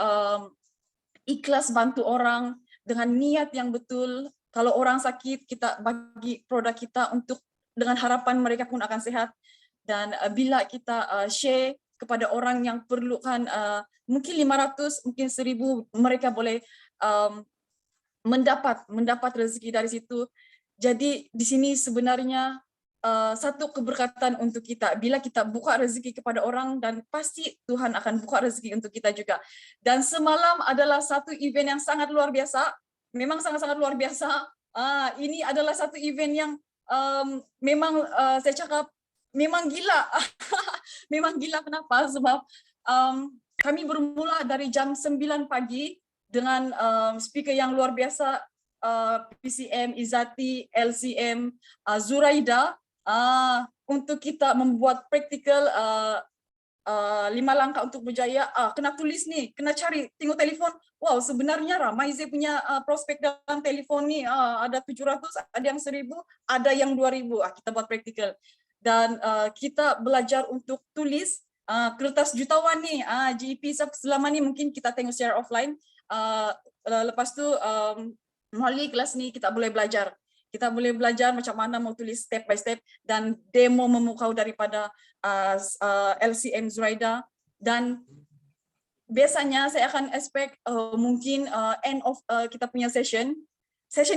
ikhlas bantu orang, dengan niat yang betul. Kalau orang sakit, kita bagi produk kita untuk dengan harapan mereka pun akan sehat. Dan bila kita share kepada orang yang perlukan mungkin 500, mungkin 1000, mereka boleh mendapat rezeki dari situ. Jadi di sini sebenarnya satu keberkatan untuk kita bila kita buka rezeki kepada orang, dan pasti Tuhan akan buka rezeki untuk kita juga. Dan semalam adalah satu event yang sangat luar biasa, memang sangat-sangat luar biasa. Ini adalah satu event yang memang saya cakap memang gila. Memang gila, kenapa? Sebab kami bermula dari jam 9 pagi dengan speaker yang luar biasa, PCM Izzati, LCM Zuraida, untuk kita membuat praktikal 5 langkah untuk berjaya. Kena tulis ni, kena cari, tengok telefon. Wow, sebenarnya ramai saya punya prospek dalam telefon ni. Ada 700, ada yang 1000, ada yang 2000. Kita buat praktikal. Dan kita belajar untuk tulis kertas jutawan ni. GEP selama ni mungkin kita tengok secara offline. Lepas tu melalui kelas ni kita boleh belajar. Kita boleh belajar macam mana mau tulis step by step dan demo memukau daripada LCM Zuraida. Dan biasanya saya akan expect mungkin end of kita punya session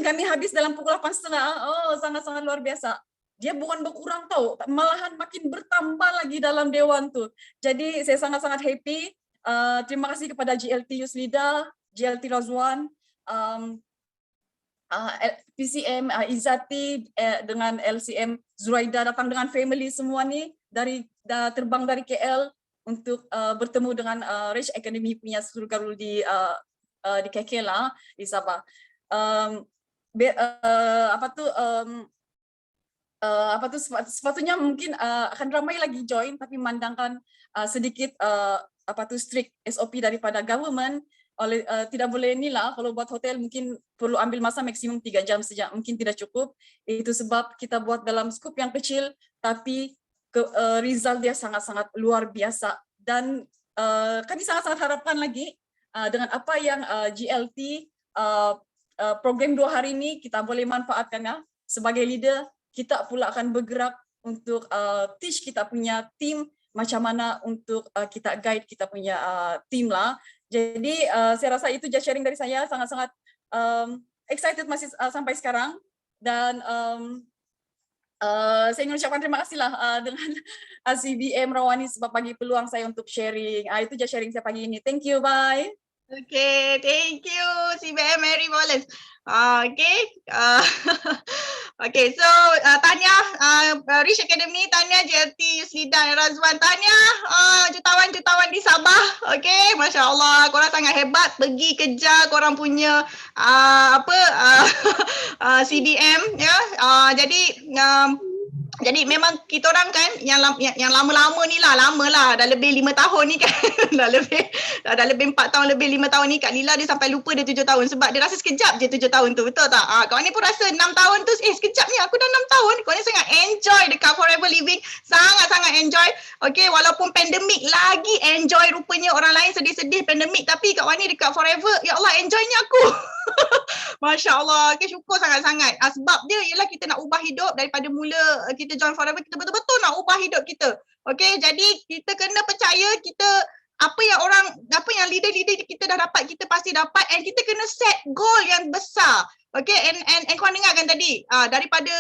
kami habis dalam pukul 8.30. Sangat-sangat luar biasa. Dia bukan berkurang tahu, malahan makin bertambah lagi dalam dewan tu. Jadi saya sangat-sangat happy. Terima kasih kepada GLT Youth Leader, GLT Razwan, PCM Izzati dengan LCM Zuraida datang dengan family semua ni terbang dari KL untuk bertemu dengan Reach Academy punya seluruh di KK lah di Sabah. Sepatutnya mungkin akan ramai lagi join, tapi memandangkan sedikit strict SOP daripada government. Tidak boleh inilah, kalau buat hotel mungkin perlu ambil masa maksimum 3 jam saja, mungkin tidak cukup. Itu sebab kita buat dalam skup yang kecil, tapi result dia sangat-sangat luar biasa. Dan kami sangat-sangat harapkan lagi dengan apa yang GLT program 2 hari ini kita boleh manfaatkan ya. Sebagai leader, kita pula akan bergerak untuk teach kita punya team macam mana untuk kita guide kita punya team lah. Jadi saya rasa itu just sharing dari saya, sangat-sangat excited masih sampai sekarang. Dan saya ingin ucapkan terima kasih lah dengan CBM Rawani sebab bagi peluang saya untuk sharing. Itu just sharing saya pagi ini. Thank you, bye. Okay, thank you CBM Mary Wallace. Okay, okay. So Tanya, Rich Academy, Tanya, JLT, Yuslida, Razwan, Tanya, jutawan-jutawan di Sabah. Okay, Masya Allah, korang sangat hebat. Pergi kejar korang punya CBM, ya. Jadi memang kita orang kan yang lama-lama ni lah, dah lebih 5 tahun ni kan. dah lebih 4 tahun, lebih 5 tahun ni. Kak Lila dia sampai lupa dia 7 tahun sebab dia rasa sekejap je 7 tahun tu, betul tak? Kau ni pun rasa 6 tahun tu sekejap ni, aku dah 6 tahun. Kau ni sangat enjoy dekat Forever Living, sangat-sangat enjoy. Okay, walaupun pandemik lagi enjoy rupanya. Orang lain sedih-sedih pandemik tapi Kak Wani dekat Forever, ya Allah enjoynya aku. Masya Allah, okay, syukur sangat-sangat. Sebab dia ialah kita nak ubah hidup daripada mula kita join Forever, kita betul-betul nak ubah hidup kita. Okay, jadi kita kena percaya kita apa yang leader-leader kita dah dapat, kita pasti dapat, and kita kena set goal yang besar. Okay, and korang dengar kan tadi, daripada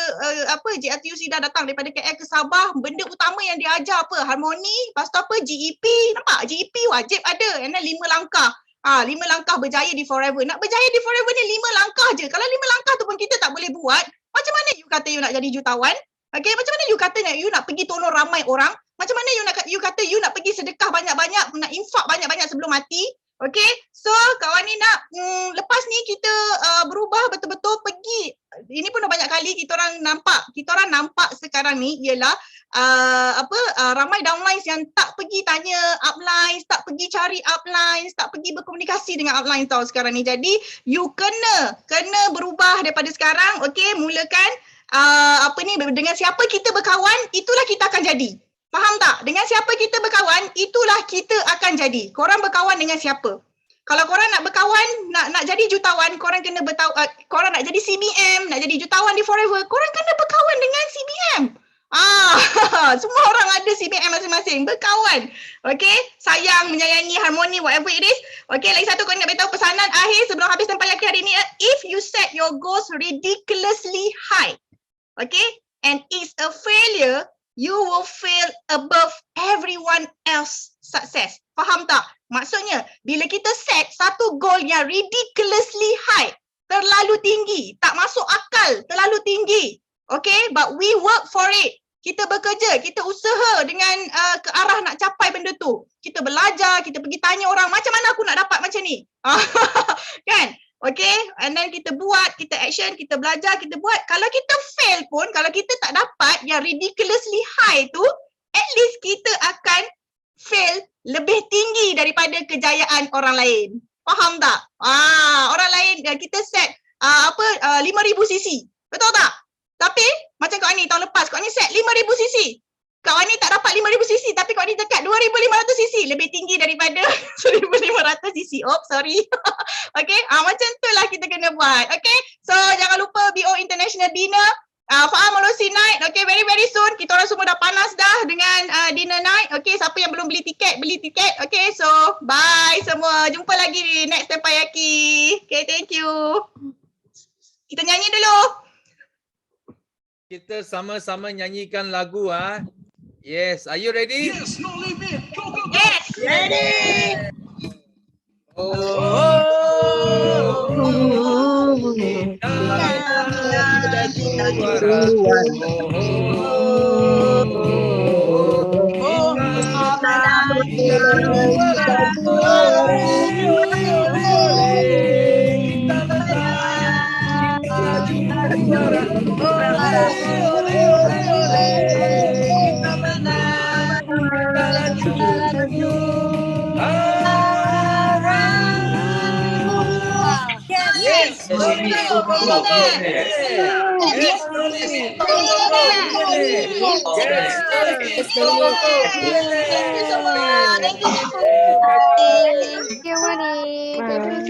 JLTUC dah datang daripada KL ke Sabah, benda utama yang dia ajar apa? Harmoni, lepas tu apa? GEP, nampak? GEP wajib ada, and then 5 langkah. 5 langkah berjaya di Forever. Nak berjaya di Forever ni 5 langkah je. Kalau 5 langkah tu pun kita tak boleh buat, macam mana you kata you nak jadi jutawan? Okay, macam mana you kata you nak pergi tolong ramai orang? Macam mana you kata you nak pergi sedekah banyak-banyak, nak infak banyak-banyak sebelum mati? Okay, so kawan ni nak lepas ni kita berubah betul-betul pergi. Ini pun dah banyak kali kita orang nampak sekarang ni ialah ramai downlines yang tak pergi tanya uplines, tak pergi cari uplines, tak pergi berkomunikasi dengan uplines tau sekarang ni. Jadi you kena berubah daripada sekarang. Okay, mulakan dengan siapa kita berkawan, itulah kita akan jadi. Faham tak? Dengan siapa kita berkawan, itulah kita akan jadi. Korang berkawan dengan siapa? Kalau korang nak berkawan, nak jadi jutawan, korang kena korang nak jadi CBM, nak jadi jutawan di Forever, korang kena berkawan dengan CBM. Semua orang ada CBM masing-masing, berkawan. Okay, sayang, menyayangi, harmoni, whatever it is. Okay, lagi satu korang nak beritahu pesanan akhir sebelum habis tempayaki hari ni. If you set your goals ridiculously high, okay, and it's a failure, you will fail above everyone else success. Faham tak? Maksudnya, bila kita set satu goal yang ridiculously high, terlalu tinggi, tak masuk akal, terlalu tinggi. Okay, but we work for it. Kita bekerja, kita usaha dengan ke arah nak capai benda tu. Kita belajar, kita pergi tanya orang, macam mana aku nak dapat macam ni? Kan? Okay, and then kita buat, kita action, kita belajar, kita buat. Kalau kita fail pun, kalau kita tak dapat yang ridiculously high tu, at least kita akan fail lebih tinggi daripada kejayaan orang lain. Faham tak? Orang lain kita set 5,000 cc. Betul tak? Tapi macam Kak Ani tahun lepas, Kak Ani set 5,000 cc. Kak Ani tak dapat 5,000 cc tapi Kak Ani dekat 2,500 cc, lebih tinggi daripada 1,500 cc. Oh, sorry. Okay, macam tu lah kita kena buat. Okay, so jangan lupa BO International Dinner, Faham Molosi Night. Okay, very very soon. Kita orang semua dah panas dah dengan dinner night. Okay, siapa yang belum beli tiket, beli tiket. Okay, so bye semua. Jumpa lagi di next Tempayaki. Okay, thank you. Kita nyanyi dulu. Kita sama-sama nyanyikan lagu Yes, are you ready? Yes, no limit. Go, go, go. Yes, ready. Thank you, Wani.